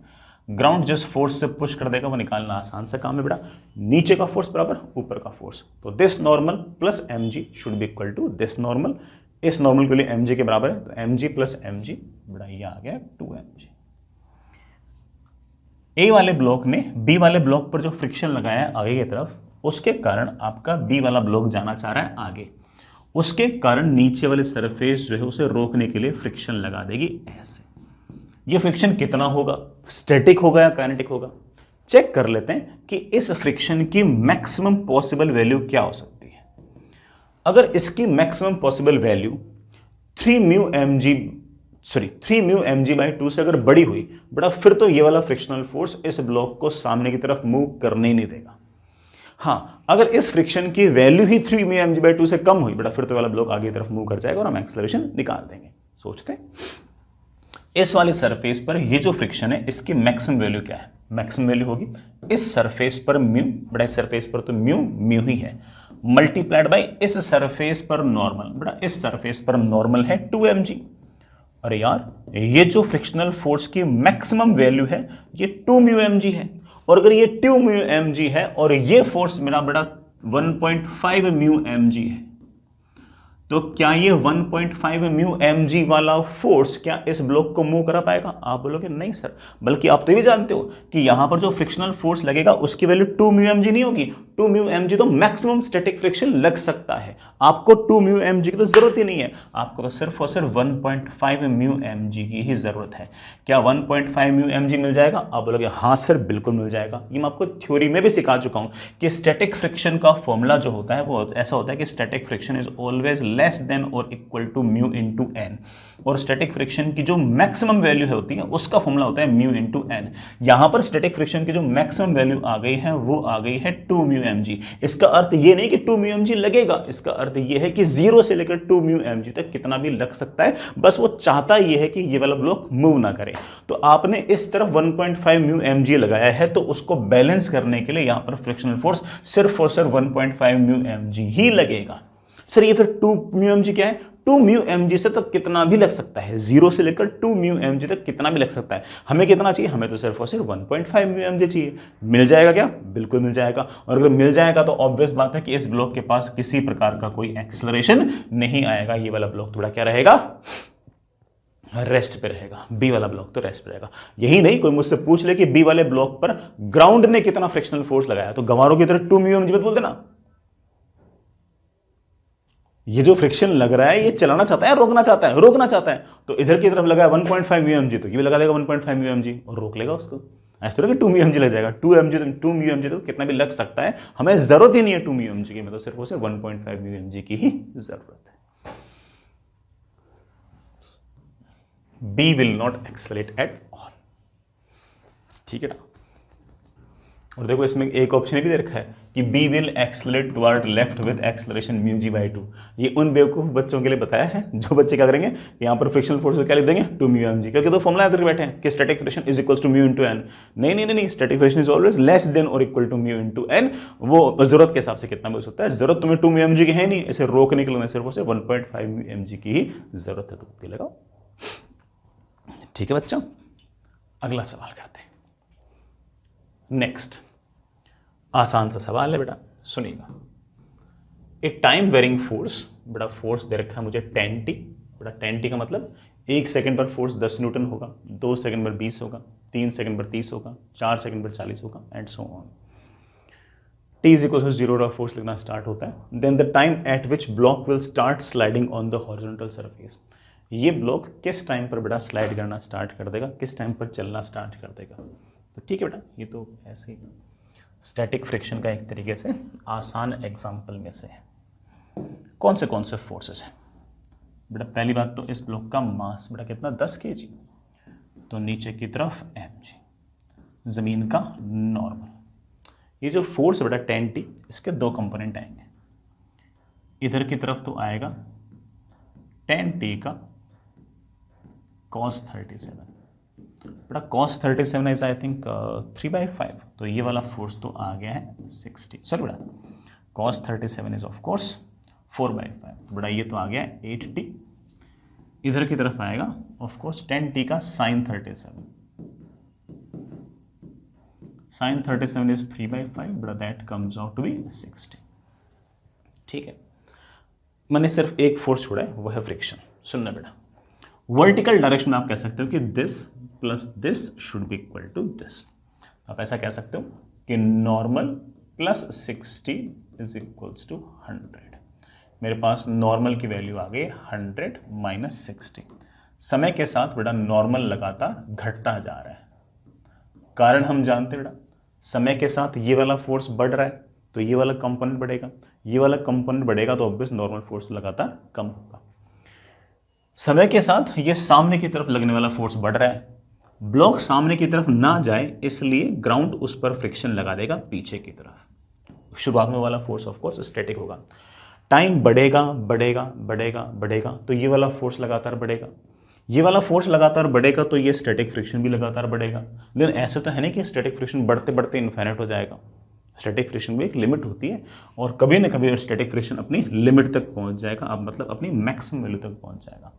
ग्राउंड जिस फोर्स से पुश कर देगा वो निकालना आसान सा काम है बेटा, नीचे का फोर्स बराबर ऊपर का फोर्स, तो this normal plus mg should be equal to this normal. इस नॉर्मल के लिए mg के बराबर है, तो mg प्लस mg बेटा ये आ गया 2mg। ए वाले ब्लॉक ने बी वाले ब्लॉक पर जो फ्रिक्शन लगाया है आगे की तरफ, उसके कारण आपका बी वाला ब्लॉक जाना चाह रहा है आगे, उसके कारण नीचे वाले सरफेस जो है उसे रोकने के लिए फ्रिक्शन लगा देगी ऐसे। ये फ्रिक्शन कितना होगा, स्टैटिक होगा या काइनेटिक होगा? चेक कर लेते हैं कि इस फ्रिक्शन की मैक्सिमम पॉसिबल वैल्यू क्या हो सकती है। अगर इसकी मैक्सिमम पॉसिबल वैल्यू 3μmg/2 से अगर बड़ी हुई बेटा, फिर तो ये वाला फ्रिक्शनल फोर्स इस ब्लॉक को सामने की तरफ मूव करने ही नहीं देगा। हाँ, अगर इस फ्रिक्शन की वैल्यू ही 3μmg/2 से कम हुई बेटा, फिर तो वाला ब्लॉक आगे की तरफ मूव कर जाएगा और हम एक्सेलरेशन निकाल देंगे। सोचते हैं इस वाले सरफेस पर ये जो फ्रिक्शन है इसकी मैक्सिमम वैल्यू क्या है? मैक्सिमम वैल्यू होगी इस सरफेस पर म्यू, बेटा इस सरफेस पर तो म्यू ही है, मल्टीप्लाइड बाय इस सरफेस पर नॉर्मल, बेटा इस सरफेस पर नॉर्मल है 2mg। अरे यार, ये जो फ्रिक्शनल फोर्स की मैक्सिमम वैल्यू है ये 2μmg है, और अगर ये 2μmg है और ये फोर्स मेरा बेटा 1.5μmg है, तो क्या ये 1.5μmg वाला फोर्स क्या इस ब्लॉक को मूव करा पाएगा? आप बोलोगे नहीं सर, बल्कि आप तो ये भी जानते हो कि यहां पर जो फ्रिक्शनल फोर्स लगेगा उसकी वैल्यू 2μmg नहीं होगी, 2 म्यू एम जी तो मैक्सिमम स्टैटिक फ्रिक्शन लग सकता है। आपको 2 म्यू एम जी की तो जरूरत ही नहीं है, आपको तो सिर्फ और सिर्फ 1.5 म्यू एम जी की ही जरूरत है। क्या 1.5 म्यू एम जी मिल जाएगा? आप बोलोगे हाँ सर बिल्कुल मिल जाएगा। ये मैं आपको थ्योरी में भी सिखा चुका हूं कि स्टैटिक फ्रिक्शन का फॉर्मूला जो होता है वो ऐसा होता है कि static friction is always less than और equal to mu into N, और स्टैटिक फ्रिक्शन की जो मैक्सिमम वैल्यू होती है उसका फॉर्मूला होता है म्यू इंटू एन। यहां पर स्टैटिक फ्रिक्शन की जो मैक्सिमम वैल्यू आ गई है वो आ गई है 2 म्यू एम जी। इसका अर्थ ये नहीं कि 2 म्यू एम जी लगेगा, इसका अर्थ ये है कि 0 से लेकर 2 म्यू एम जी तक कितना भी लग सकता है, बस वो चाहता ये है कि ये वाला ब्लॉक मूव ना करे। तो आपने इस तरफ 1.5 म्यू एम जी लगाया है, तो उसको बैलेंस करने के लिए यहां पर फ्रिक्शनल फोर्स सिर्फ और सिर्फ 1.5 म्यू एम जी ही लगेगा। सर ये फिर 2 म्यू एम जी क्या है? 2 म्यू एम जी से तक कितना भी लग सकता है, 0 से लेकर 2 म्यू एम जी तक कितना भी लग सकता है। हमें कितना चाहिए? हमें तो सिर्फ और सिर्फ 1.5 म्यू एम जी चाहिए। मिल जाएगा क्या? बिल्कुल मिल जाएगा। और अगर मिल जाएगा तो ऑब्वियस बात है कि इस ब्लॉक के पास किसी प्रकार का कोई एक्सेलरेशन नहीं आएगा। ये वाला ब्लॉक थोड़ा क्या रहेगा? रेस्ट पे रहेगा। बी वाला ब्लॉक तो रेस्ट पे रहेगा। यही नहीं, कोई मुझसे पूछ ले कि बी वाले ब्लॉक पर ग्राउंड ने कितना फ्रिक्शनल फोर्स लगाया, तो गंवारों की तरह 2 म्यू एम जी मत बोल देना। ये जो फ्रिक्शन लग रहा है ये चलाना चाहता है, रोकना चाहता है? रोकना चाहता है। तो इधर की तरफ लगाया 1.5 म्यू एम जी, तो ये भी लगा देगा 1.5 म्यू एम जी और रोक लेगा उसको। ऐसा तरह कि 2 म्यू एम जी लग जाएगा। 2 म्यू एम जी तो कितना भी लग सकता है, हमें जरूरत ही नहीं है 2 म्यू एम जी की, मतलब सिर्फ 1.5 म्यू एम जी की ही जरूरत है। B will not accelerate at all, ठीक है ना। और देखो इसमें एक ऑप्शन भी दे रखा है कि B will accelerate toward left with acceleration mu g by 2। ये उन बेवकूफ बच्चों के लिए बताया है जो बच्चे क्या करेंगे, यहाँ पर फ्रिक्शनल फोर्स क्या लिख देंगे? 2 म्यू एम जी, क्योंकि तो फॉर्मुला इधर बैठे हैं कि static friction is equal to mu into N. नहीं, static friction is always less than और equal to mu into N. वो जरूरत के हिसाब से कितना भी हो सकता है। जरूरत तुम्हें 2 म्यू एम जी की है नहीं, इसे रोकने के लिए सिर्फ 1.5 म्यू एम जी की ही जरूरत है। तो लगाओ, ठीक है बच्चों। अगला सवाल करते हैं। नेक्स्ट आसान सा सवाल है बेटा, सुनिएगा। एक टाइम वेरिंग फोर्स, बड़ा फोर्स दे रखा है मुझे 10t। बड़ा 10t का मतलब 1 सेकंड पर फोर्स 10 न्यूटन होगा, 2 सेकंड पर 20 होगा, 3 सेकंड पर 30 होगा, 4 सेकंड पर 40 होगा and so on. t is equal to 0 force लिखना स्टार्ट होता है। Then the time at which block will start sliding on the horizontal surface. ये ब्लॉक किस टाइम पर बेटा स्लाइड करना स्टार्ट कर देगा, किस टाइम पर चलना स्टार्ट कर देगा। तो ठीक है बेटा, ये तो ऐसे ही स्टैटिक फ्रिक्शन का एक तरीके से आसान एग्जाम्पल में से है। कौन से फोर्सेस हैं बेटा? पहली बात तो इस ब्लॉक का मास बेटा कितना? 10 केजी। तो नीचे की तरफ mg, जमीन का नॉर्मल। ये जो फोर्स बेटा 10t, इसके 2 कंपोनेंट आएंगे। इधर की तरफ तो आएगा 10t का cos 37 बेटा। cos 37 इज आई थिंक 3/5, तो ये वाला फोर्स तो आ गया है 60। सॉरी बेटा, cos 37 इज ऑफ कोर्स 4/5 बेटा, ये तो आ गया है 8t। इधर की तरफ आएगा ऑफ कोर्स 10t का sin 37। sin 37 इज 3/5 बेटा, that comes out to be 60। ठीक है, मैंने सिर्फ एक फोर्स छोड़ा है, वो है फ्रिक्शन। सुनना बेटा, वर्टिकल डायरेक्शन में आप कह सकते हो कि this plus this should be equal to this. आप ऐसा कह सकते हो कि normal plus 60 is equals to 100। मेरे पास नॉर्मल की वैल्यू आ गई 100 माइनस 60। समय के साथ बेटा नॉर्मल लगातार घटता जा रहा है। कारण हम जानते बेटा, समय के साथ ये वाला फोर्स बढ़ रहा है तो ये वाला कंपोनेंट बढ़ेगा, ये वाला कंपोनेंट बढ़ेगा तो ऑब्वियस नॉर्मल फोर्स लगातार कम होगा। समय के साथ ये सामने की तरफ लगने वाला फोर्स बढ़ रहा है, ब्लॉक सामने की तरफ ना जाए इसलिए ग्राउंड उस पर फ्रिक्शन लगा देगा पीछे की तरफ। शुरुआत में वाला फोर्स ऑफ कोर्स स्टैटिक होगा। टाइम बढ़ेगा बढ़ेगा बढ़ेगा बढ़ेगा तो ये वाला फोर्स लगातार बढ़ेगा, ये वाला फोर्स लगातार बढ़ेगा तो ये स्टैटिक फ्रिक्शन भी लगातार बढ़ेगा। लेकिन ऐसे तो है नहीं कि स्टैटिक फ्रिक्शन बढ़ते बढ़ते इन्फिनिट हो जाएगा। स्टैटिक फ्रिक्शन में एक लिमिट होती है और कभी ना कभी स्टैटिक फ्रिक्शन अपनी लिमिट तक पहुंच जाएगा, अब मतलब अपनी मैक्सिमम वैल्यू तक पहुंच जाएगा।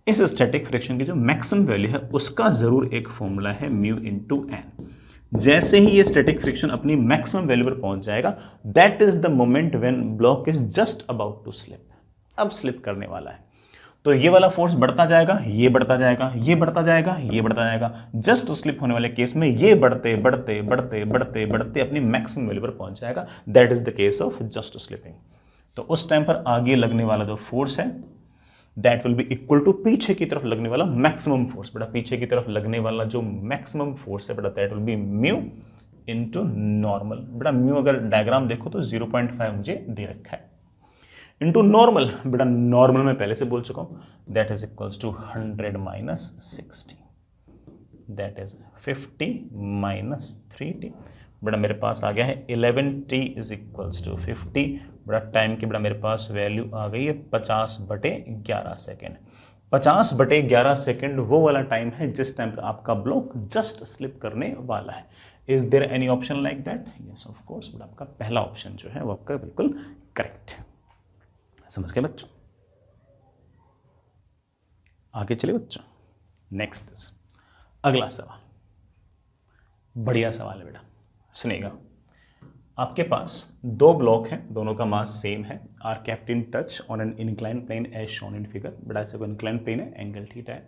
इस स्टैटिक फ्रिक्शन की जो मैक्सिमम वैल्यू है उसका जरूर एक फॉर्मूला है म्यू इंटू एन। जैसे ही ये स्टैटिक फ्रिक्शन अपनी मैक्सिमम वैल्यू पर पहुंच जाएगा, that is the moment when block is just about to slip. अब स्लिप करने वाला है। तो ये वाला फोर्स बढ़ता जाएगा, ये बढ़ता जाएगा, ये बढ़ता जाएगा, ये बढ़ता जाएगा। जस्ट स्लिप होने वाले केस में ये बढ़ते बढ़ते बढ़ते बढ़ते बढ़ते अपनी मैक्सिमम वैल्यू पर पहुंच जाएगा। That is the case of just slipping. तो उस टाइम पर आगे लगने वाला जो फोर्स है that will be equal to पीछे की तरफ लगने वाला मैक्सिमम फोर्स। बेटा पीछे की तरफ लगने वाला जो मैक्सिमम फोर्स है बेटा that will B mu into normal. बेटा म्यू अगर डायग्राम देखो तो 0.5 मुझे दे रखा है, इनटू नॉर्मल। बेटा नॉर्मल में पहले से बोल चुका हूं that is equals to 100 minus 60, that is 50 minus 3t। बेटा मेरे पास आ गया है 11t इज इक्वल्स टू 50। बड़ा टाइम की बड़ा मेरे पास वैल्यू आ गई है 50/11 सेकेंड। 50/11 सेकेंड वो वाला टाइम है जिस टाइम पर आपका ब्लॉक जस्ट स्लिप करने वाला है। Is there any option like that? Yes of course. But आपका पहला ऑप्शन जो है वो आपका बिल्कुल करेक्ट है। समझ गए बच्चों? आगे चले बच्चों, नेक्स्ट इज अगला सवाल। बढ़िया सवाल है बेटा, सुनेगा। आपके पास दो ब्लॉक हैं, दोनों का मास सेम है, are kept in touch on an incline plane as shown in figure. बड़ा ऐसे कोई इंक्लाइन प्लेन है, एंगल थीटा है।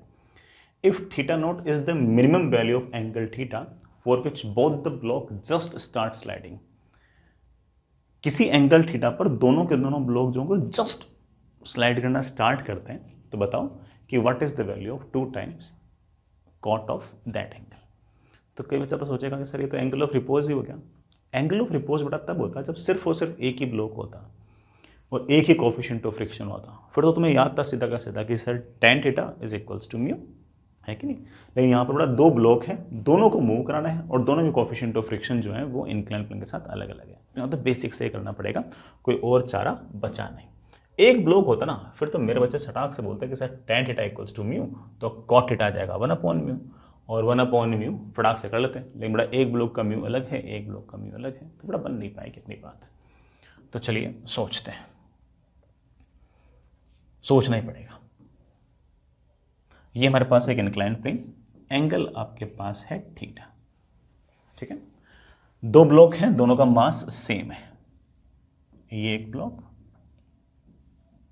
If theta not is the minimum value of angle theta for which both the block just start sliding. किसी angle theta पर दोनों के दोनों ब्लॉक जो जस्ट स्लाइड करना स्टार्ट करते हैं, तो बताओ कि what is the value of 2 times cot of that angle. तो कई बच्चा तो सोचेगा कि सर ये तो एंगल ऑफ रिपोज ही हो गया। एंगल ऑफ रिपोज बेटा तब होता है जब सिर्फ और सिर्फ एक ही ब्लॉक होता और एक ही कोफिशिएंट ऑफ फ्रिक्शन होता। फिर तो तुम्हें याद था सीधा का सीधा कि sir tan theta is equals to mu, है कि नहीं। लेकिन यहाँ पर बड़ा दो ब्लॉक है, दोनों को मूव कराना है और दोनों के कोफिशिएंट ऑफ फ्रिक्शन जो है वो इंक्लाइन प्लेन के साथ अलग अलग है। तो बेसिक से करना पड़ेगा, कोई और चारा बचा नहीं। एक ब्लॉक होता ना, फिर तो मेरे बच्चे सटाक से बोलते हैं कि sir tan theta equals to mu, तो cot थीटा आ जाएगा 1/म्यू और 1/म्यू फटाक से कर लेते हैं। लेकिन बड़ा एक ब्लॉक का म्यू अलग है, एक ब्लॉक का म्यू अलग है, तो बड़ा बन नहीं पाएगी अपनी बात। तो चलिए सोचते हैं, सोचना ही पड़ेगा। ये हमारे पास एक इंक्लाइन प्लेन, एंगल आपके पास है थीटा, ठीक है। दो ब्लॉक हैं, दोनों का मास सेम है। ये एक ब्लॉक,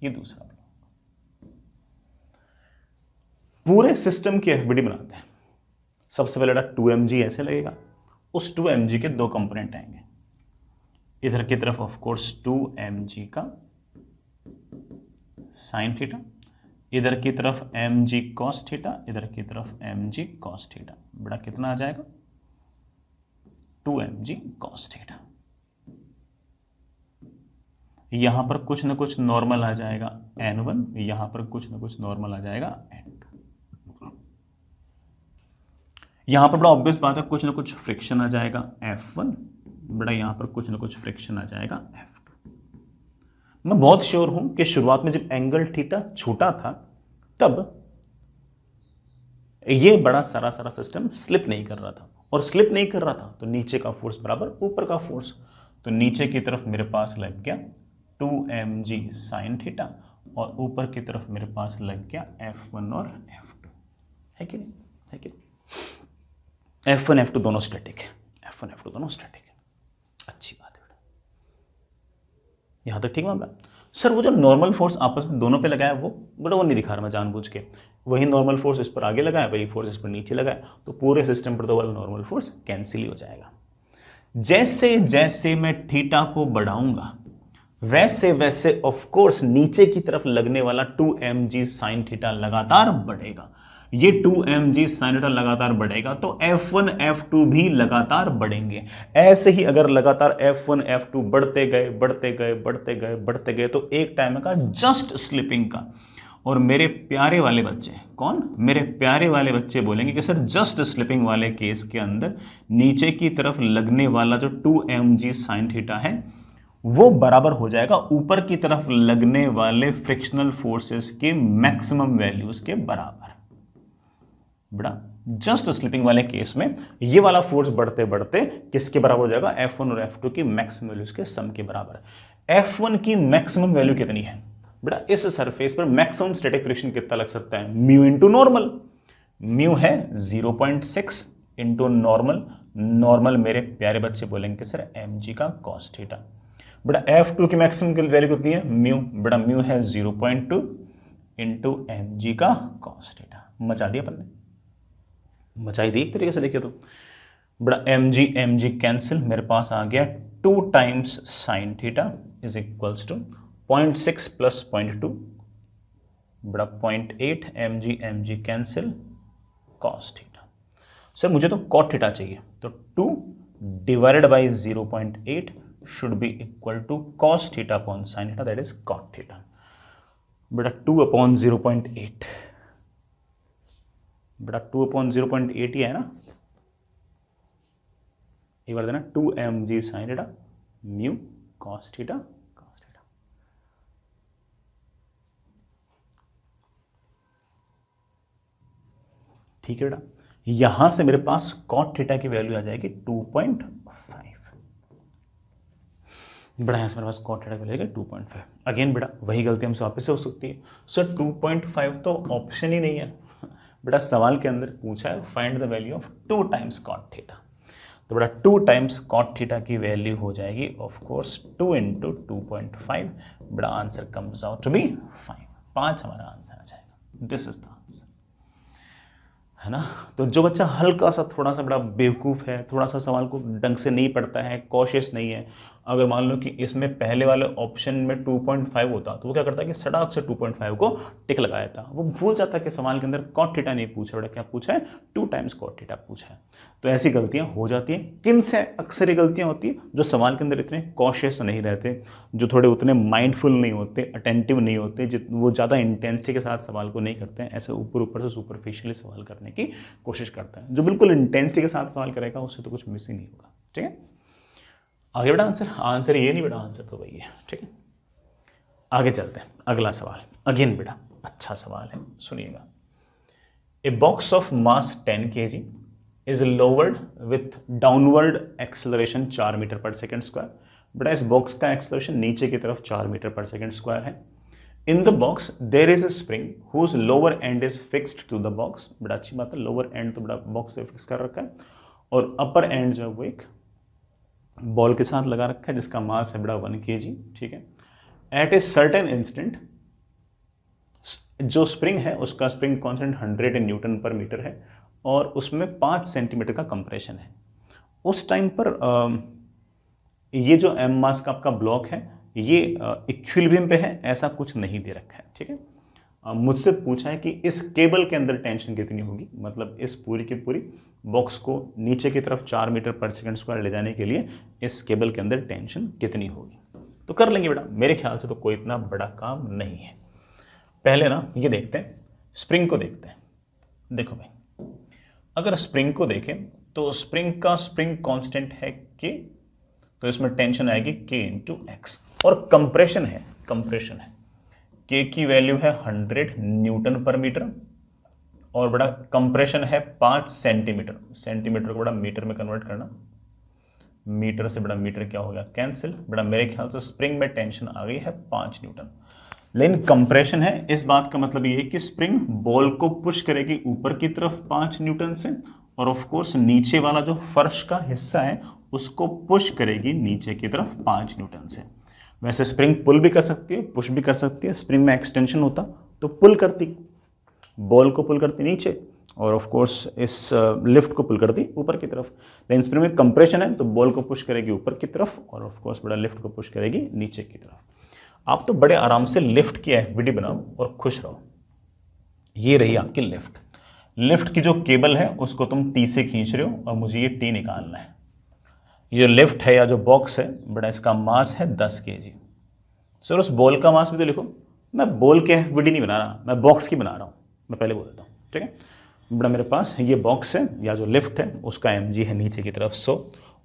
ये दूसरा ब्लॉक। पूरे सिस्टम की एफबीडी बनाते हैं। सबसे पहले 2mg ऐसे लगेगा, उस 2mg के दो कंपोनेंट आएंगे। इधर की तरफ ऑफ कोर्स 2mg का साइन थीटा, इधर की तरफ mg cos थीटा, इधर की तरफ mg cos थीटा। बड़ा कितना आ जाएगा 2mg cos थीटा। यहां पर कुछ ना कुछ नॉर्मल आ जाएगा n1, यहां पर कुछ ना कुछ नॉर्मल आ जाएगा n2। यहां पर बड़ा ऑब्वियस बात है, कुछ ना कुछ फ्रिक्शन आ जाएगा F1, बड़ा यहां पर कुछ ना कुछ फ्रिक्शन आ जाएगा F2। मैं बहुत श्योर हूं कि शुरुआत में जब एंगल थीटा छोटा था तब ये बड़ा सारा सिस्टम स्लिप नहीं कर रहा था, और स्लिप नहीं कर रहा था तो नीचे का फोर्स बराबर ऊपर का फोर्स। तो नीचे की तरफ मेरे पास लग गया 2mg साइन थीटा और ऊपर की तरफ मेरे पास लग गया F1 और F2, है कि नहीं, है कि नहीं। F1 F2 दोनों स्टैटिक है, F1 F2 दोनों स्टैटिक है। अच्छी बात है बेटा, यहां तक ठीक मामला। सर वो जो नॉर्मल फोर्स आपस में दोनों पे लगाया वो बड़ा वो नहीं दिखा रहा मैं जानबूझ के। वही नॉर्मल फोर्स इस पर आगे लगाया, वही फोर्स इस पर नीचे लगाया, तो पूरे सिस्टम पर तो वाला नॉर्मल फोर्स कैंसिल ही हो जाएगा। जैसे जैसे मैं थीटा को बढ़ाऊंगा वैसे वैसे ऑफ कोर्स नीचे की तरफ लगने वाला 2mg साइन थीटा लगातार बढ़ेगा। ये 2mg साइन थीटा लगातार बढ़ेगा तो F1 F2 भी लगातार बढ़ेंगे। ऐसे ही अगर लगातार F1 F2 बढ़ते गए बढ़ते गए बढ़ते गए बढ़ते गए तो एक टाइम का जस्ट स्लिपिंग का, और मेरे प्यारे वाले बच्चे, कौन, मेरे प्यारे वाले बच्चे बोलेंगे कि सर जस्ट स्लिपिंग वाले केस के अंदर नीचे की तरफ लगने वाला जो 2mg साइन थीटा है वो बराबर हो जाएगा ऊपर की तरफ लगने वाले फ्रिक्शनल फोर्सेस के मैक्सिमम वैल्यूज के बराबर। बड़ा जस्ट स्लिपिंग वाले केस में ये वाला फोर्स बढ़ते बढ़ते किसके बराबर हो जाएगा, F1 और F2 की मैक्सिमम वैल्यूज के सम के बराबर। F1 की मैक्सिमम वैल्यू कितनी है बेटा, इस सरफेस पर मैक्सिमम स्टैटिक फ्रिक्शन कितना लग सकता है, म्यू इंटू नॉर्मल। म्यू है 0.6 इंटू नॉर्मल। नॉर्मल मेरे प्यारे बच्चे बोलेंगे सर mg का cos थीटा। बेटा F2 की मैक्सिमम वैल्यू कितनी है, म्यू। बेटा म्यू है 0.2 इंटू एम जी का कॉस थीटा। मचा दिया अपन ने, मचाई दी एक तरीके से देखिए तो। बड़ा एम जी कैंसिल, मेरे पास आ गया 2 times sine theta is equals to 0.6 plus 0.2 बड़ा 0.8 M G cancel cos theta. Sir मुझे तो कॉट थीटा चाहिए, तो 2 divided by 0.8 should be equal to cos theta upon sine theta, that is cot theta. बेटा 2 अपॉन 0.8, बेटा 2 upon 0.8 ही है ना, एक बार देना 2 M G sine theta mu cos theta. ठीक है बेटा, यहां से मेरे पास कॉट थीटा की वैल्यू आ जाएगी 2.5। बड़ा यहां से मेरे पास कॉट थीटा की वैल्यू 2.5। अगेन बेटा वही गलती हमसे वापस से हो सकती है। सर 2.5 तो ऑप्शन ही नहीं है बेटा, सवाल के अंदर पूछा है find the value of 2 times cot theta, तो बेटा 2 टाइम्स कॉट थीटा की वैल्यू हो जाएगी ऑफ कोर्स 2 इंटू 2.5। बेटा answer comes out to be 5 हमारा आंसर आ जाएगा। दिस इज द आंसर, है ना। तो जो बच्चा हल्का सा थोड़ा सा बड़ा बेवकूफ़ है, थोड़ा सा सवाल को ढंग से नहीं पढ़ता है, कॉशियस नहीं है, अगर मान लो कि इसमें पहले वाले ऑप्शन में 2.5 होता तो वो क्या करता है कि सड़क से 2.5 को टिक लगाया था। वो भूल जाता है कि सवाल के अंदर कॉट थीटा नहीं पूछा, बड़ा क्या पूछा है 2 टाइम्स कॉट थीटा पूछा है। तो ऐसी गलतियां हो जाती हैं। किन से अक्सर ये गलतियां होती हैं? जो सवाल के अंदर इतने कॉशियस नहीं रहते, जो थोड़े उतने माइंडफुल नहीं होते, अटेंटिव नहीं होते, वो ज़्यादा इंटेंसिटी के साथ सवाल को नहीं करते हैं, ऐसे ऊपर ऊपर से सुपरफिशियली सवाल करने की कोशिश करता है। जो बिल्कुल इंटेंसिटी के साथ सवाल करेगा उससे तो कुछ मिस ही नहीं होगा। ठीक है, आगे बेटा आंसर ये नहीं बेटा, आंसर तो वही है। ठीक है, आगे चलते हैं। अगला सवाल अगेन बेटा अच्छा सवाल है, सुनिएगा। A box of mass 10 kg is lowered with downward acceleration 4 metre पर सेकेंड स्क्वायर। बेटा इस बॉक्स का एक्सेलरेशन नीचे की तरफ 4 मीटर पर सेकेंड स्क्वायर है। In the box there is a spring whose lower end is fixed to the box. बड़ा अच्छी बात है, लोअर एंड तो बड़ा बॉक्स से फिक्स कर रखा है, और अपर एंड जो है वो एक बॉल के साथ लगा रखा है जिसका मास है बड़ा 1 kg। ठीक है, एट ए सर्टेन इंस्टेंट जो स्प्रिंग है उसका स्प्रिंग कांस्टेंट 100 न्यूटन पर मीटर है और उसमें 5 सेंटीमीटर का कंप्रेशन है। उस टाइम पर ये जो एम मास का आपका ब्लॉक है ये इक्विलिब्रियम पे है, ऐसा कुछ नहीं दे रखा है। ठीक है, मुझसे पूछा है कि इस केबल के अंदर टेंशन कितनी होगी, मतलब इस पूरी की पूरी बॉक्स को नीचे की तरफ 4 मीटर पर सेकंड स्क्वायर ले जाने के लिए इस केबल के अंदर टेंशन कितनी होगी। तो कर लेंगे बेटा, मेरे ख्याल से तो कोई इतना बड़ा काम नहीं है। पहले ना ये देखते हैं, स्प्रिंग को देखते हैं। देखो भाई, अगर स्प्रिंग को देखें तो स्प्रिंग का स्प्रिंग कांस्टेंट है के, तो इसमें टेंशन आएगी के इंटू एक्स, और कंप्रेशन है के की वैल्यू है 100 न्यूटन पर मीटर, और बड़ा कंप्रेशन है 5 सेंटीमीटर। सेंटीमीटर को बड़ा मीटर में कन्वर्ट करना, मीटर से बड़ा मीटर क्या हो गया कैंसिल। बड़ा मेरे ख्याल से स्प्रिंग में टेंशन आ गई है 5 न्यूटन, लेकिन कंप्रेशन है, इस बात का मतलब ये है कि स्प्रिंग बॉल को पुश करेगी ऊपर की तरफ 5 न्यूटन से, और ऑफ कोर्स नीचे वाला जो फर्श का हिस्सा है उसको पुश करेगी नीचे की तरफ 5 न्यूटन से। वैसे स्प्रिंग पुल भी कर सकती है, पुश भी कर सकती है। स्प्रिंग में एक्सटेंशन होता तो पुल करती, बॉल को पुल करती नीचे, और ऑफ कोर्स इस लिफ्ट को पुल करती ऊपर की तरफ। लेकिन स्प्रिंग में कंप्रेशन है तो बॉल को पुश करेगी ऊपर की तरफ, और ऑफ कोर्स बड़ा लिफ्ट को पुश करेगी नीचे की तरफ। आप तो बड़े आराम से लिफ्ट की एफबीडी बनाओ और खुश रहो। ये रही आपकी लिफ्ट। लिफ्ट की जो केबल है उसको तुम टी से खींच रहे हो और मुझे ये टी निकालना है। ये लिफ्ट है या जो बॉक्स है बड़ा, इसका मास है 10 kg। सर उस बॉल का मास भी तो लिखो। मैं बॉल के एफबीडी नहीं बना रहा, मैं बॉक्स की बना रहा हूँ, मैं पहले बोल देता हूँ। ठीक है, बड़ा मेरे पास ये बॉक्स है या जो लिफ्ट है उसका mg है नीचे की तरफ 100,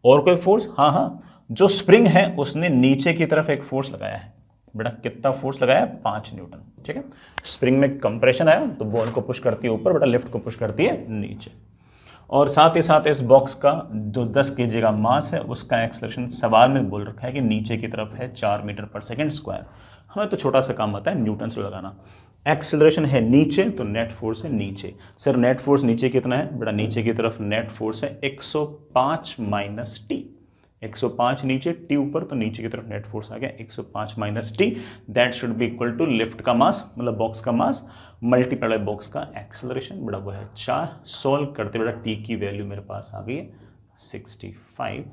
और कोई फोर्स, हाँ जो स्प्रिंग है उसने नीचे की तरफ एक फोर्स लगाया है। बेटा कितना फोर्स लगाया है 5 न्यूटन। ठीक है, स्प्रिंग में कंप्रेशन आया तो बॉल को पुश करती है ऊपर, बेटा लिफ्ट को पुश करती है नीचे, और साथ ही साथ इस बॉक्स का जो 10 kg का मास है उसका एक्सेलरेशन सवाल में बोल रखा है कि नीचे की तरफ है 4 मीटर पर सेकेंड स्क्वायर। हमें तो छोटा सा काम आता है न्यूटन से लगाना। एक्सेलरेशन है नीचे तो नेट फोर्स है नीचे। सर नेट फोर्स नीचे कितना है बेटा, नीचे की तरफ नेट फोर्स है 105 माइनस टी। 105 नीचे, टी ऊपर, तो नीचे की तरफ नेट फोर्स आ गया 105 minus T, that should be equal to lift का मास, मतलब बॉक्स का मास मल्टीप्लाई बाय बॉक्स का एक्सेलरेशन, बड़ा वो है 4। सोल्व करते बेटा टी की वैल्यू मेरे पास आ गई है 65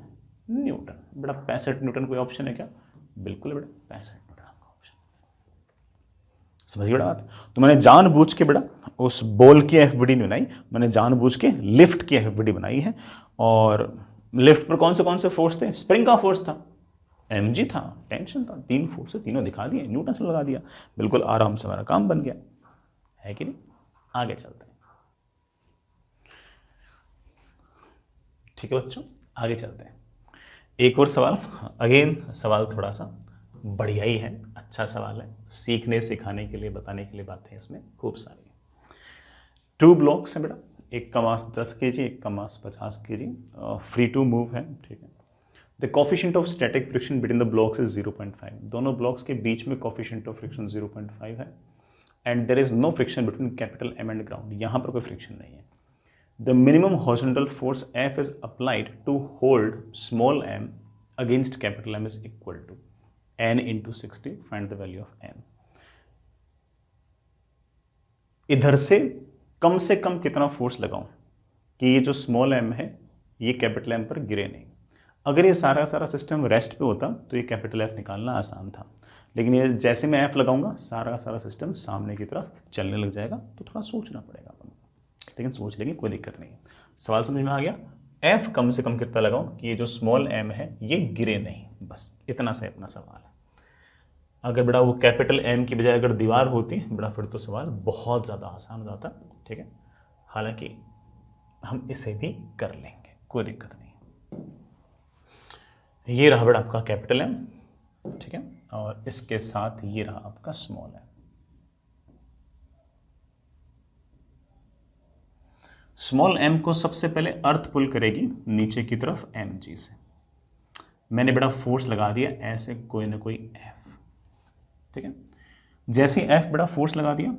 न्यूटन। बेटा 65 न्यूटन कोई ऑप्शन है क्या? बिल्कुल बेटा 65 न्यूटन आपका ऑप्शन। समझिए बेटा बात। तो मैंने जानबूझ के बेटा उस बॉल की एफबीडी नहीं बनाई, मैंने जानबूझ के लिफ्ट की एफबीडी बनाई है। और लिफ्ट पर कौन से फोर्स थे? स्प्रिंग का फोर्स था, mg था, टेंशन था, 3 फोर्स है, तीनों दिखा दिए, न्यूटन से लगा दिया, बिल्कुल आराम से हमारा काम बन गया, है कि नहीं? आगे चलते हैं। ठीक है बच्चों, आगे चलते हैं। एक और सवाल, अगेन सवाल थोड़ा सा बढ़िया ही है, अच्छा सवाल है, सीखने सिखाने के लिए, बताने के लिए बातें इसमें खूब सारी। 2 ब्लॉक्स हैं बेटा, एक का मास 10 kg, एक का मास 50 kg, फ्री टू मूव है, ठीक है। The coefficient of static friction between the blocks is 0.5, दोनों ब्लॉक्स के बीच में कोफिशिएंट ऑफ फ्रिक्शन 0.5 है। And there is no friction between capital M and ground, यहां पर कोई फ्रिक्शन नहीं है। The minimum horizontal force F is applied to hold small m against capital M is equal to n into 60, find the value of m। इधर से कम कितना force लगाऊं कि ये जो स्मॉल m है ये कैपिटल M पर गिरे नहीं। अगर ये सारा सिस्टम रेस्ट पे होता तो ये कैपिटल F निकालना आसान था, लेकिन ये जैसे मैं F लगाऊंगा सारा सिस्टम सामने की तरफ चलने लग जाएगा, तो थोड़ा सोचना पड़ेगा अपन, लेकिन सोच लेंगे, कोई दिक्कत नहीं है। सवाल समझ में आ गया? F कम से कम कितना लगाऊं कि ये जो स्मॉल m है ये गिरे नहीं, बस इतना सा अपना सवाल है। अगर बेटा वो कैपिटल M की बजाय अगर दीवार होती बेटा, फिर तो सवाल बहुत ज़्यादा आसान हो जाता, ठीक है। हालांकि हम इसे भी कर लेंगे, कोई दिक्कत नहीं। ये रहा बेटा आपका कैपिटल M, ठीक है, और इसके साथ ये रहा आपका स्मॉल m। स्मॉल m को सबसे पहले अर्थ पुल करेगी नीचे की तरफ mg से। मैंने बेटा फोर्स लगा दिया ऐसे कोई ना कोई F, ठीक है। जैसे F बेटा फोर्स लगा दिया,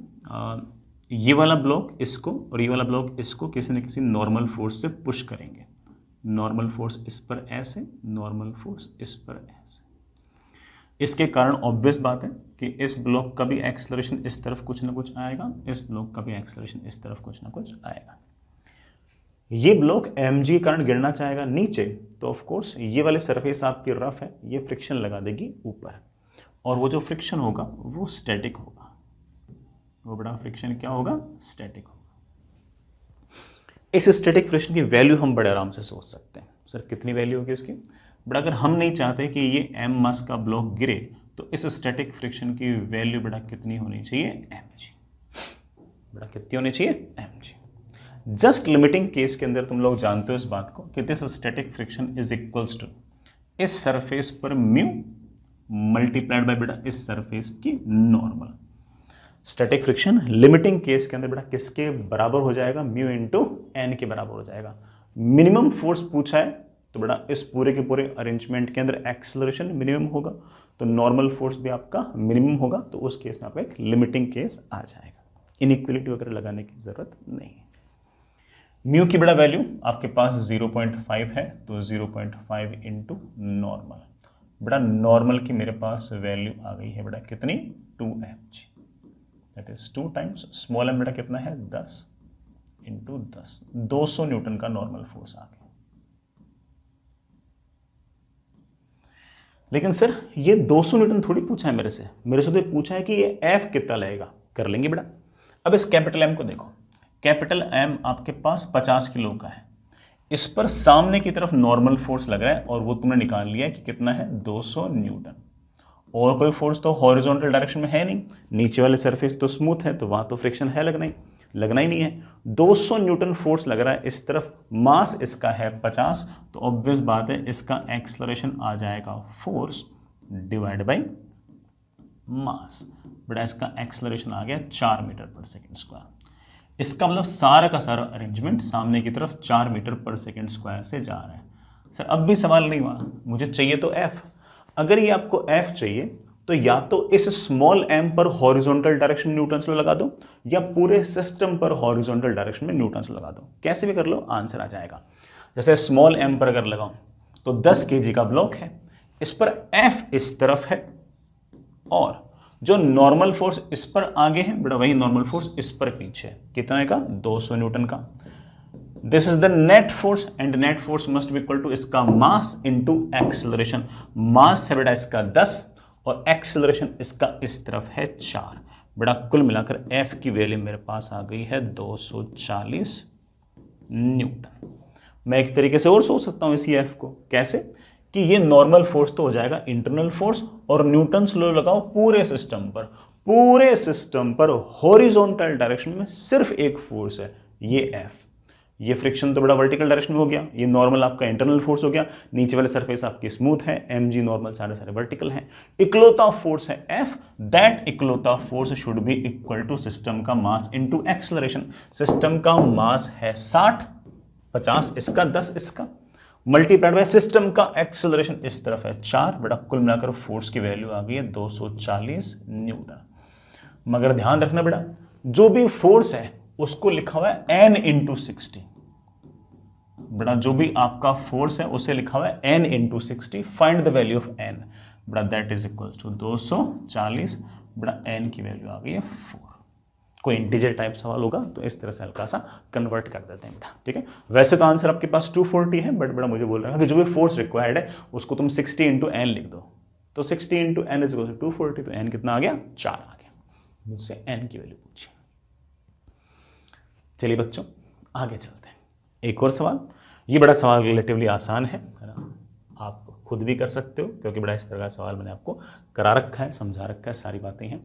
ये वाला ब्लॉक इसको और ये वाला ब्लॉक इसको किसी न किसी नॉर्मल फोर्स से पुश करेंगे। नॉर्मल फोर्स इस पर ऐसे, नॉर्मल फोर्स इस पर ऐसे। इसके कारण ऑब्वियस बात है कि इस ब्लॉक का भी एक्सेलरेशन इस तरफ कुछ ना कुछ आएगा, इस ब्लॉक का भी एक्सेलरेशन इस तरफ कुछ ना कुछ आएगा। ये ब्लॉक mg के कारण गिरना चाहेगा नीचे, तो ऑफ कोर्स ये वाले सरफेस आपकी रफ है, ये फ्रिक्शन लगा देगी ऊपर, और वो जो फ्रिक्शन होगा वो स्टैटिक होगा। वो बड़ा फ्रिक्शन क्या होगा? स्टैटिक होगा। इस स्टैटिक फ्रिक्शन की वैल्यू हम बड़े आराम से सोच सकते हैं। सर कितनी वैल्यू होगी इसकी? बड़ा अगर हम नहीं चाहते कि ये m मास का ब्लॉक गिरे, तो इस स्टैटिक फ्रिक्शन की वैल्यू बड़ा कितनी होनी चाहिए? mg। बड़ा कितनी होनी चाहिए? mg। जस्ट लिमिटिंग केस के अंदर तुम लोग जानते हो इस बात को कि this static friction is equals to इस सरफेस पर म्यू मल्टीप्लाइड बाय बेटा इस सरफेस की normal. Static friction limiting case के अंदर बेटा किसके बराबर हो जाएगा? म्यू इंटू एन के बराबर हो जाएगा। मिनिमम फोर्स पूछा है तो बेटा इस पूरे के पूरे अरेंजमेंट के अंदर एक्सेलरेशन मिनिमम होगा, तो नॉर्मल फोर्स भी आपका मिनिमम होगा, तो उस केस में आपका एक लिमिटिंग केस आ जाएगा। इनइक्वलिटी वगैरह लगाने की जरूरत नहीं है। म्यू की बड़ा वैल्यू आपके पास 0.5 है, तो 0.5 इंटू नॉर्मल। बड़ा नॉर्मल की मेरे पास वैल्यू आ गई है बेटा कितनी? 2mg, that is 2 times small m बेटा कितना है? 10 इंटू 10, 200 न्यूटन का नॉर्मल फोर्स आ गया। लेकिन सर ये 200 न्यूटन थोड़ी पूछा है मेरे से तो ये पूछा है कि ये F कितना लगेगा। कर लेंगे बेटा। अब इस कैपिटल M को देखो, कैपिटल M आपके पास 50 किलो का है, इस पर सामने की तरफ नॉर्मल फोर्स लग रहा है और वो तुमने निकाल लिया है कि कितना है? 200 न्यूटन। और कोई फोर्स तो हॉरिजॉन्टल डायरेक्शन में है नहीं, नीचे वाले सरफेस तो स्मूथ है, तो वहां तो फ्रिक्शन है लगना ही नहीं है। 200 न्यूटन फोर्स लग रहा है इस तरफ, मास इसका है 50, तो ऑब्वियस बात है इसका एक्सेलरेशन आ जाएगा फोर्स डिवाइड बाई मास। बड़ा इसका एक्सेलरेशन आ गया 4 मीटर पर सेकेंड स्क्वायर। इसका मतलब सारा का सारा अरेंजमेंट सामने की तरफ 4 मीटर पर सेकेंड स्क्वायर से जा रहा है। सर अब भी सवाल नहीं हुआ, मुझे चाहिए तो F। अगर ये आपको F चाहिए तो या तो इस स्मॉल m पर हॉरिजॉन्टल डायरेक्शन में न्यूटन्स लॉ लगा दो, या पूरे सिस्टम पर हॉरिजॉन्टल डायरेक्शन में न्यूटन्स लॉ लगा दो। कैसे भी कर लो, आंसर आ जाएगा। जैसे स्मॉल m पर अगर लगाऊं तो 10 kg का ब्लॉक है, इस पर F इस तरफ है और जो नॉर्मल फोर्स इस पर आगे है बेटा वही नॉर्मल फोर्स इस पर पीछे है, कितने का 200 न्यूटन का। This is the net force and net force must be equal to इसका मास इनटू एक्सेलरेशन। मास है बेटा इसका 10 और एक्सेलरेशन इसका इस तरफ है 4। बेटा कुल मिलाकर F की वैल्यू मेरे पास आ गई है 240 न्यूटन। मैं एक तरीके से और सोच सकता हूं इसी F को, कैसे कि ये नॉर्मल फोर्स तो हो जाएगा इंटरनल फोर्स और न्यूटन्स लॉ लगाओ पूरे सिस्टम पर हॉरिजॉन्टल डायरेक्शन में सिर्फ एक फोर्स है, ये F। ये फ्रिक्शन तो बड़ा वर्टिकल डायरेक्शन में हो गया, ये नॉर्मल आपका इंटरनल फोर्स हो गया, नीचे वाले सरफेस आपकी स्मूथ है, mg नॉर्मल सारे वर्टिकल हैं। इकलौता फोर्स है F, दैट इकलौता force should be equal to system का मास इनटू एक्सेलरेशन। सिस्टम का मास है 60, 50 इसका 10 इसका मल्टीप्लाइड बाय सिस्टम का एक्सेलरेशन इस तरफ है 4। बेटा कुल मिलाकर फोर्स की वैल्यू आ गई है 240 न्यूटन। मगर ध्यान रखना बेटा जो भी फोर्स है उसको लिखा हुआ है n इंटू 60। बेटा जो भी आपका फोर्स है उसे लिखा हुआ है n into 60। Find the value of n। बेटा दैट इज इक्वल टू 240। बेटा n की वैल्यू आ गई है 4। कोई इंटीजर टाइप सवाल होगा तो इस तरह से हल्का सा कन्वर्ट कर देते हैं बेटा, ठीक है। वैसे तो आंसर आपके पास 240 है, बट बेटा मुझे बोल रहा है कि जो भी फोर्स रिक्वायर्ड है उसको तुम 60 इंटू एन लिख दो। तो 60 इंटू एन इज 240, तो एन कितना आ गया 4 आ गया। मुझसे एन की वैल्यू पूछी। चलिए बच्चों आगे चलते हैं। एक और सवाल, ये बड़ा सवाल रिलेटिवली आसान है ना, आप खुद भी कर सकते हो क्योंकि बड़ा इस तरह का सवाल मैंने आपको करा रखा है, समझा रखा है, सारी बातें हैं।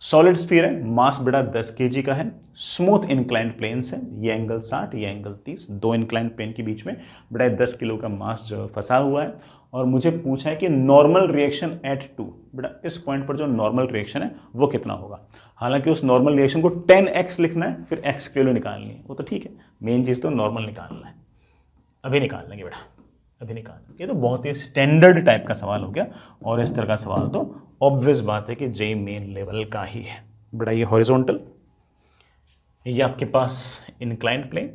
सॉलिड स्फीयर है, मास बेटा 10 kg का है, स्मूथ इंक्लाइंड प्लेन्स है, ये एंगल 60 ये एंगल 30, दो इंक्लाइंड प्लेन के बीच में बेटा 10 किलो का मास जो फंसा हुआ है। और मुझे पूछा है कि नॉर्मल रिएक्शन एट 2, बेटा इस पॉइंट पर जो नॉर्मल रिएक्शन है वो कितना होगा। हालांकि उस नॉर्मल रिएक्शन को 10x लिखना है, फिर x की वैल्यू निकालनी है, वो तो ठीक है, मेन चीज़ तो नॉर्मल निकालना है। अभी निकाल लेंगे बेटा, अभी निकाल। ये तो बहुत ही स्टैंडर्ड टाइप का सवाल हो गया और इस तरह का सवाल तो ऑब्वियस बात है कि जे मेन लेवल का ही है। बेटा ये हॉरिजॉन्टल, ये आपके पास इंक्लाइंड प्लेन,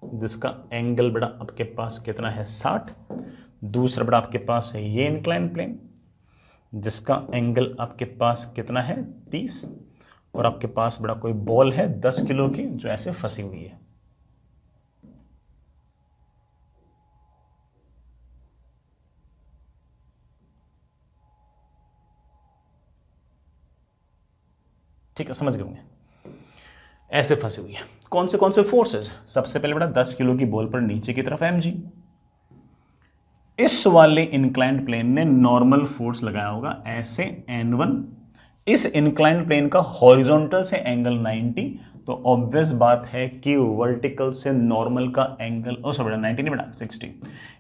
जिसका एंगल बेटा आपके पास कितना है 60। दूसरा बेटा आपके पास है ये इंक्लाइंड प्लेन जिसका एंगल आपके पास कितना है 30। और आपके पास बेटा कोई बॉल है 10 किलो की जो ऐसे फंसी हुई है। ठीक है, समझ गए होंगे, ऐसे फंसी हुई है। कौन से फोर्सेस? सबसे पहले बेटा 10 किलो की बॉल पर नीचे की तरफ mg। इस वाले इंक्लाइंड प्लेन ने नॉर्मल फोर्स लगाया होगा ऐसे n1। इस इंक्लाइंड प्लेन का हॉरिजॉन्टल से एंगल 90, तो ऑब्वियस बात है कि वर्टिकल से नॉर्मल का एंगल 90 नहीं बेटा 60।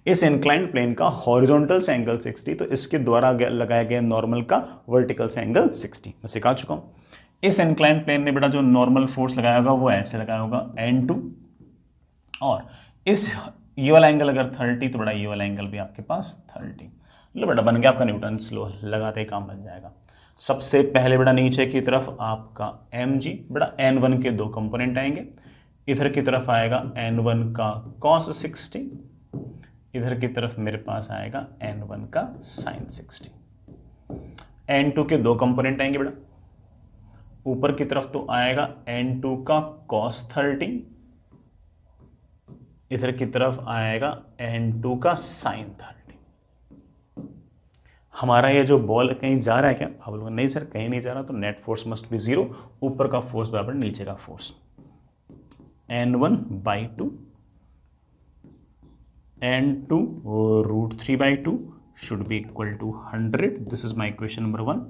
इस इंक्लाइंड प्लेन का हॉरिजॉन्टल से एंगल 60, तो इसके द्वारा लगाया गया नॉर्मल का वर्टिकल से एंगल 60 मैं सिखा चुका हूं। इस इंक्लाइंड प्लेन ने बेटा जो नॉर्मल फोर्स लगाया होगा वो ऐसे लगाया होगा n2। और इस ये वाला एंगल अगर 30, तो बेटा ये वाला एंगल भी आपके पास 30। लो बेटा बन गया आपका न्यूटन्स लॉ, लगाते ही काम बन जाएगा। सबसे पहले बेटा नीचे की तरफ आपका mg, बेटा n1 के दो कंपोनेंट आएंगे, इधर की तरफ आएगा n1 का cos 60, इधर की तरफ मेरे पास आएगा n1 का sin 60। n2 के दो कंपोनेंट आएंगे बेटा, ऊपर की तरफ तो आएगा n2 का cos 30, इधर की तरफ आएगा n2 का sin 30। हमारा ये जो बॉल कहीं जा रहा है क्या? आप लोग नहीं सर कहीं नहीं जा रहा, तो नेट फोर्स मस्ट बी 0, ऊपर का फोर्स बराबर नीचे का force n1/2 n2 √3/2 should be equal to 100। This is my equation number 1।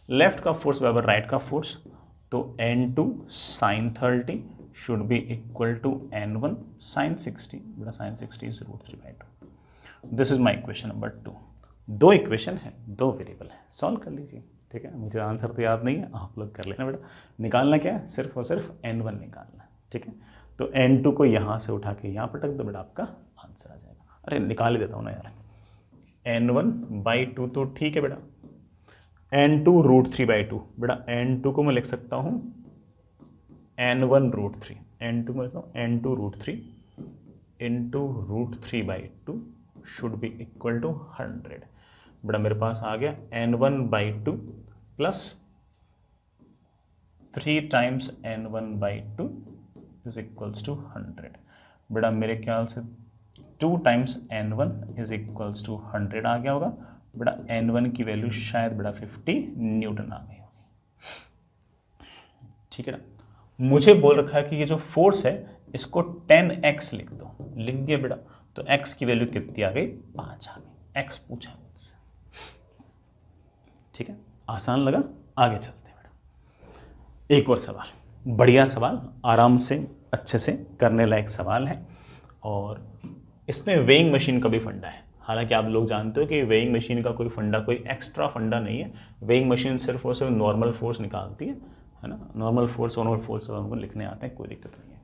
Left का फोर्स बराबर राइट का फोर्स, तो n2 sin 30 should be equal to n1 sin 60। बेटा sin 60 is √3/2। This is my equation number 2। दो equation है, दो variable है, solve कर लीजिए। ठीक है, मुझे आंसर तो याद नहीं है, आप लोग कर लेना बेटा। निकालना क्या है? सिर्फ और सिर्फ n1 निकालना है। ठीक है, तो n2 को यहाँ से उठा के यहाँ पटक दो बेटा, आपका आंसर आ जाएगा। अरे निकाल ही देता हूँ ना यार, n1/2 तो ठीक है बेटा, n2 √3/2 बेटा, n2 को मैं लिख सकता हूँ n1 √3, n2 में n2 √3 into √3/2 should be equal to 100। बेटा मेरे पास आ गया n1/2 plus 3 times n1/2 is equals to 100। बेटा मेरे ख्याल से 2 times n1 is equals to 100 आ गया होगा। बेटा n1 की वैल्यू शायद बेटा 50 न्यूटन आ गई। ठीक है ना, मुझे बोल रखा है कि ये जो फोर्स है इसको 10x लिख दो, लिख दिया बेटा। तो x की वैल्यू कितनी आ गई? 5 आ गई। x पूछा मुझसे। ठीक है, आसान लगा? आगे चलते हैं बेटा। एक और सवाल, बढ़िया सवाल, आराम से अच्छे से करने लायक सवाल है और इसमें वेइंग मशीन का भी फंडा है। हालांकि आप लोग जानते हो कि वेइंग मशीन का कोई फंडा, कोई एक्स्ट्रा फंडा नहीं है। वेइंग मशीन सिर्फ और सिर्फ नॉर्मल फोर्स निकालती है ना। नॉर्मल फोर्स और नॉर्मल फोर्स उनको लिखने आते हैं, कोई दिक्कत नहीं है।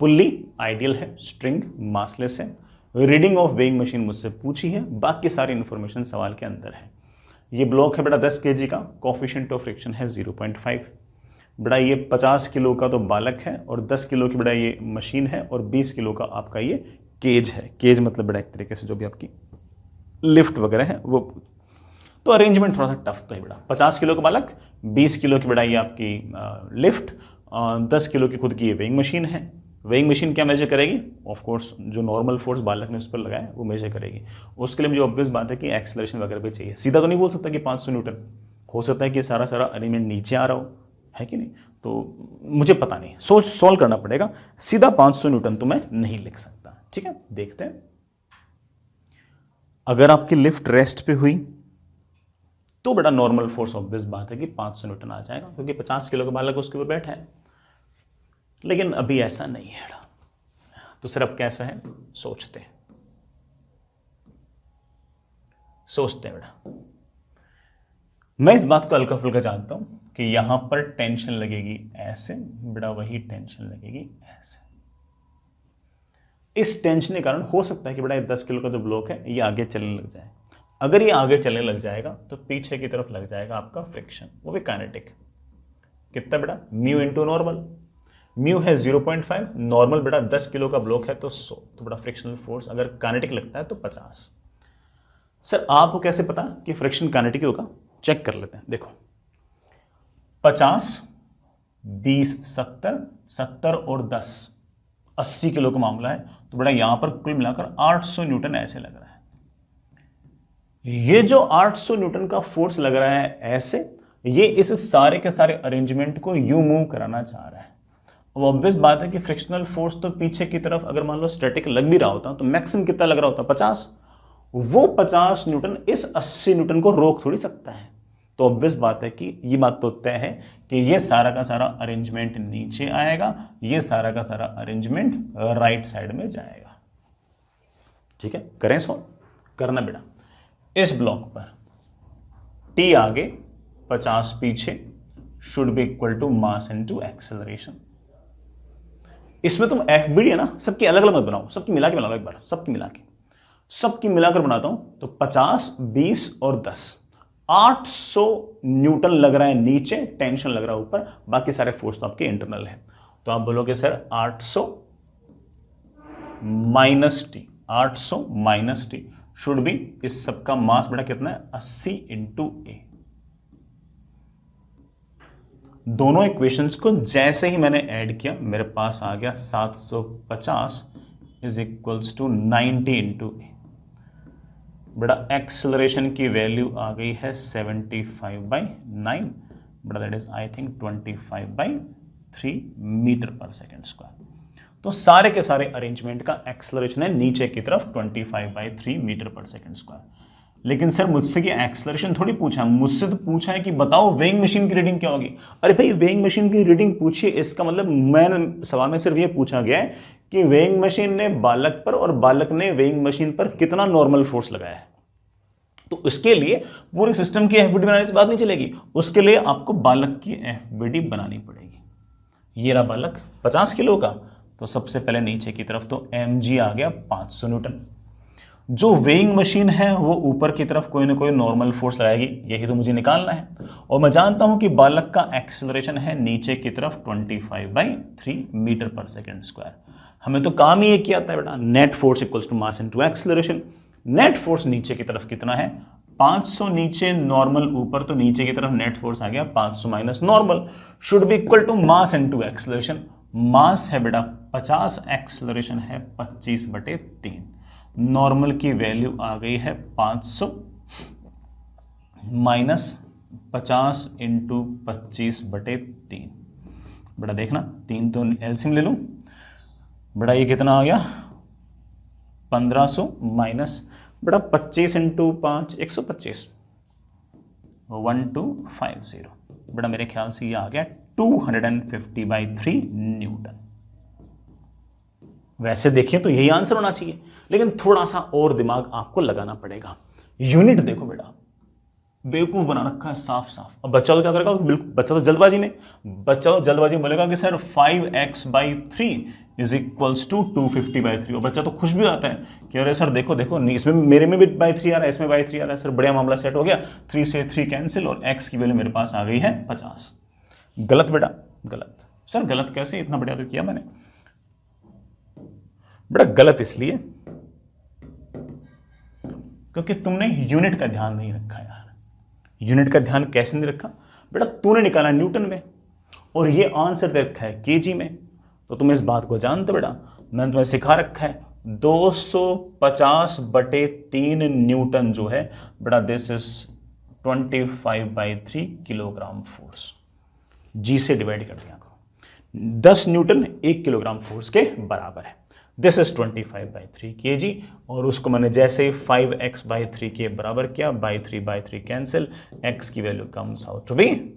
पुल्ली आइडियल है, स्ट्रिंग मासलेस है। रीडिंग ऑफ वेइंग मशीन मुझसे पूछी है, बाकी सारी इंफॉर्मेशन सवाल के अंदर है। ये ब्लॉक है बेटा 10 kg का, कोफिशिएंट ऑफ फ्रिक्शन है 0.5। बेटा ये 50 किलो का तो बालक है और 10 किलो की बेटा ये मशीन है और 20 किलो का आपका ये केज है। केज मतलब बेटा एक तरीके से जो भी आपकी लिफ्ट वगैरह है वो। तो अरेंजमेंट थोड़ा सा टफ तो है बेटा। 50 किलो का बालक, 20 किलो की बेटा ये आपकी लिफ्ट, 10 किलो की खुद की ये वेइंग मशीन है। वेइंग मशीन क्या मेजर करेगी? ऑफ कोर्स जो नॉर्मल फोर्स बालक ने उस पर लगाया वो मेजर करेगी। उसके लिए मुझे ऑब्वियस बात है कि एक्सेलरेशन वगैरह भी चाहिए। सीधा तो नहीं बोल सकता कि 500 न्यूटन, हो सकता है कि सारा अरेंजमेंट नीचे आ रहा हो, है कि नहीं? तो मुझे पता नहीं, सोच सॉल्व करना पड़ेगा। सीधा 500 न्यूटन तो मैं नहीं लिख सकता। ठीक है, देखते हैं। अगर आपकी लिफ्ट रेस्ट पे हुई तो बेटा नॉर्मल फोर्स ऑब्वियस बात है कि 500 न्यूटन आ जाएगा, क्योंकि 50 किलो का बालक उसके ऊपर बैठा है। लेकिन अभी ऐसा नहीं है बेटा। तो सिर्फ कैसा है सोचते हैं बेटा। मैं इस बात को हल्का फुल्का जानता हूं कि यहां पर टेंशन लगेगी ऐसे, बेटा वही टेंशन लगेगी ऐसे। इस टेंशन के कारण हो सकता है कि बेटा 10 किलो का जो ब्लॉक है ये आगे चलने लग जाए। अगर ये आगे चलने लग जाएगा तो पीछे की तरफ लग जाएगा आपका फ्रिक्शन, वो भी काइनेटिक। कितना बेटा? Mu into normal. म्यू है 0.5, नॉर्मल बेटा 10 किलो का ब्लॉक है तो 100। तो बेटा फ्रिक्शनल फोर्स अगर काइनेटिक लगता है तो 50। सर आपको कैसे पता कि फ्रिक्शन काइनेटिक होगा? चेक कर लेते हैं। देखो 50, 20, 70, 70 और 10, 80 किलो का मामला है। तो बेटा यहां पर कुल मिलाकर 800 न्यूटन ऐसे लग रहा है। ये जो 800 न्यूटन का फोर्स लग रहा है ऐसे, ये इस सारे के सारे अरेंजमेंट को यूं मूव कराना चाह रहा है। अब ऑब्वियस बात है कि फ्रिक्शनल फोर्स तो पीछे की तरफ अगर मान लो स्टैटिक लग भी रहा होता तो मैक्सिमम कितना लग रहा होता? 50। वो 50 न्यूटन इस 80 न्यूटन को रोक थोड़ी सकता है। तो ऑब्वियस बात है कि ये बात तो तय है कि ये सारा का सारा अरेंजमेंट नीचे आएगा, ये सारा का सारा अरेंजमेंट राइट साइड में जाएगा। ठीक है, करें सॉल्व? करना बेटा। इस ब्लॉक पर T आगे 50 पीछे should be equal to mass into acceleration. इसमें तुम FBD है ना, सबकी अलग अलग मत बनाओ, सबकी मिला के बना लो एक बार। सबकी मिलाकर बनाता हूं तो 50, 20 और 10, 800 न्यूटन लग रहा है नीचे, टेंशन लग रहा है ऊपर, बाकी सारे फोर्स तो आपके इंटरनल है। तो आप बोलोगे sir 800 minus T, 800 minus T should be, इस सबका मास बेटा कितना है? 80 इंटू ए। दोनों इक्वेशंस को जैसे ही मैंने ऐड किया मेरे पास आ गया 750 is equals to 90 into a. बेटा एक्सेलरेशन की वैल्यू आ गई है 75/9, बेटा that is I think 25/3 metre पर सेकेंड स्क्वायर। तो सारे के सारे अरेंजमेंट का एक्सेलरेशन है नीचे की तरफ 25/3 मीटर पर सेकेंड स्क्वायर। लेकिन सर मुझसे कि एक्सेलरेशन थोड़ी पूछा, मुझसे तो पूछा है कि बताओ वेइंग मशीन की रीडिंग क्या होगी। अरे भाई वेइंग मशीन की रीडिंग पूछिए, इसका मतलब मैंने सवाल में सिर्फ ये पूछा गया है कि वेइंग मशीन ने बालक पर और बालक ने वेइंग मशीन पर कितना नॉर्मल फोर्स लगाया है। तो इसके लिए पूरे सिस्टम की एफबीडी बनाने से बात नहीं चलेगी, उसके लिए आपको बालक की एफबीडी बनानी पड़ेगी। ये रहा बालक 50 किलो का, तो सबसे पहले नीचे की तरफ तो mg आ गया 500 न्यूटन। जो वेइंग मशीन है वो ऊपर की तरफ कोई ना कोई नॉर्मल फोर्स लगाएगी, यही तो मुझे निकालना है। और मैं जानता हूं कि बालक का एक्सेलरेशन है नीचे की तरफ 25/3 मीटर पर सेकेंड स्क्वायर। हमें तो काम ही एक ही आता है बेटा, net force equals to mass into acceleration. Net force नीचे की तरफ कितना है 500, नीचे नॉर्मल ऊपर, तो नीचे की तरफ नेट फोर्स आ गया 500 minus normal should be equal to mass into acceleration. Mass है बेटा 50, एक्सेलरेशन है 25/3। नॉर्मल की वैल्यू आ गई है 500 माइनस 50 इंटू 25/3। बेटा देखना 3 तो एलसीएम ले लूं, बेटा ये कितना आ गया 1500 माइनस बेटा 25 इंटू 5 125 1250। बेटा मेरे ख्याल से ये आ गया 250/3 न्यूटन। वैसे देखिए तो यही आंसर होना चाहिए, लेकिन थोड़ा सा और दिमाग आपको लगाना पड़ेगा। यूनिट देखो बेटा, बेवकूफ बना रखा है साफ साफ। अब बच्चा तो क्या करेगा, बिल्कुल बच्चा तो जल्दबाजी में बोलेगा कि sir 5x/3 is equals to 250/3। और बच्चा तो खुश भी आता है कि अरे सर देखो देखो, इसमें मेरे में भी बाई 3 आ रहा है, इसमें बाई 3 आ रहा है, सर बढ़िया मामला सेट हो गया। 3 से 3 कैंसिल और x की वैल्यू मेरे पास आ गई है 50। गलत बेटा गलत। सर गलत कैसे, इतना बढ़िया तो किया मैंने। बेटा गलत इसलिए क्योंकि तुमने यूनिट का ध्यान नहीं रखा यार। यूनिट का ध्यान कैसे नहीं रखा बेटा, तूने निकाला न्यूटन में और ये आंसर दे रखा है केजी में, तो तुम इस बात को जानते बेटा, मैंने तुम्हें सिखा रखा है 250/3 न्यूटन जो है बेटा, दिस इज 25/3 किलोग्राम फोर्स। जी से डिवाइड कर दिया करो, 10 न्यूटन 1 किलोग्राम फोर्स के बराबर है। दिस इज 25/3 kg, और उसको मैंने जैसे 5x/3 के बराबर किया, बाई 3/3 कैंसिल, x की value comes out to be.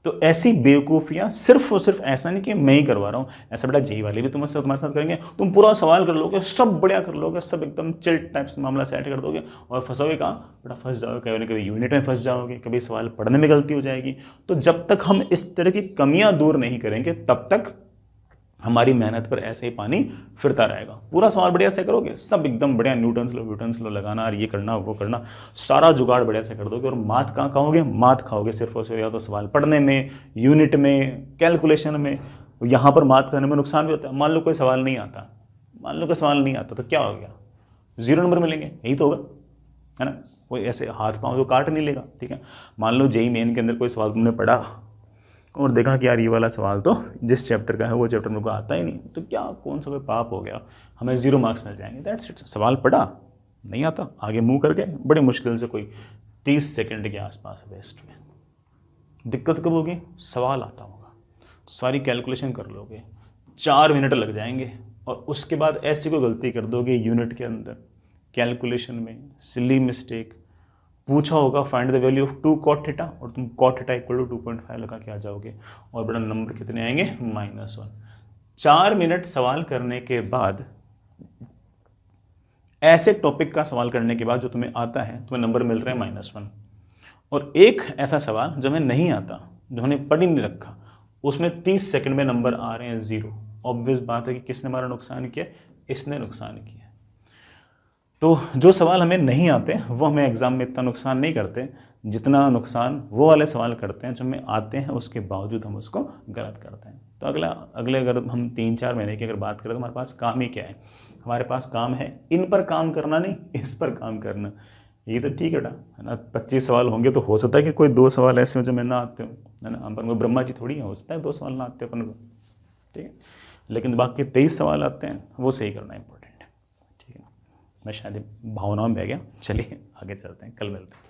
तो ऐसी बेवकूफियां सिर्फ और सिर्फ ऐसा नहीं कि मैं ही करवा रहा हूं, ऐसा बेटा जेई वाले भी तुम्हारे साथ करेंगे। तुम पूरा सवाल कर लोगे, सब बढ़िया कर लोगे, सब एकदम चिल्ड टाइप से मामला सेट कर दोगे, और फंसोगे कहाँ बेटा, फंस जाओगे कभी ना कभी यूनिट में फंस जाओगे, कभी सवाल पढ़ने में गलती हो जाएगी। तो जब तक हम इस तरह की कमियां दूर नहीं करेंगे तब तक हमारी मेहनत पर ऐसे ही पानी फिरता रहेगा। पूरा सवाल बढ़िया से करोगे, सब एकदम बढ़िया, न्यूटन्स लो लगाना और ये करना वो करना, सारा जुगाड़ बढ़िया से कर दोगे। और मात कहाँ खाओगे, मात खाओगे सिर्फ और सिर्फ या तो सवाल पढ़ने में, यूनिट में, कैलकुलेशन में। यहाँ पर मात करने में नुकसान भी होता है। मान लो कोई सवाल नहीं आता, तो क्या हो गया, 0 नंबर मिलेंगे, यही तो होगा, है ना। कोई ऐसे हाथ पाँव तो काट नहीं लेगा, ठीक है। मान लो जेईई मेन के अंदर कोई सवाल तुमने पढ़ा और देखा कि यार ये वाला सवाल तो जिस चैप्टर का है वो चैप्टर मेरे को आता ही नहीं, तो क्या कौन सा कोई पाप हो गया, हमें 0 मार्क्स मिल जाएंगे, दैट्स इट। सवाल पढ़ा नहीं आता, आगे मुंह करके बड़ी मुश्किल से कोई 30 सेकंड के आसपास वेस्ट में। दिक्कत कब होगी, सवाल आता होगा, सारी कैलकुलेशन कर लोगे, 4 मिनट लग जाएंगे, और उसके बाद ऐसी कोई गलती कर दोगे यूनिट के अंदर, कैलकुलेशन में सिली मिस्टेक, पूछा होगा find the value of 2 cot theta, और तुम cot थीटा इक्वल टू 2.5 लगा के आ जाओगे, और बड़ा नंबर कितने आएंगे -1। 4 मिनट सवाल करने के बाद, ऐसे टॉपिक का सवाल करने के बाद जो तुम्हें आता है, तुम्हें नंबर मिल रहे हैं -1। और एक ऐसा सवाल जो हमें नहीं आता, जो हमने पढ़ ही नहीं रखा, उसमें 30 सेकंड में नंबर आ रहे हैं 0। ऑब्वियस बात है कि किसने हमारा नुकसान किया, इसने नुकसान किया। तो जो सवाल हमें नहीं आते वो हमें एग्जाम में इतना नुकसान नहीं करते जितना नुकसान वो वाले सवाल करते हैं जो हमें आते हैं, उसके बावजूद हम उसको गलत करते हैं। तो अगले अगर हम 3-4 महीने की अगर बात करें तो हमारे पास काम ही क्या है, हमारे पास काम है इन पर काम करना, नहीं इस पर काम करना। ये तो ठीक है बेटा, है ना। 25 सवाल होंगे तो हो सकता है कि कोई 2 सवाल ऐसे हो जो मैं ना आते हो, है ना। अपन को ब्रह्मा जी थोड़ी हो सकता है 2 सवाल ना आते अपन को, ठीक है। लेकिन बाकी 23 सवाल आते हैं, वो सही करना इंपॉर्टेंट है, ठीक है। मैं शायद भावनाओं में बह गया, चलिए आगे चलते हैं, कल मिलते हैं।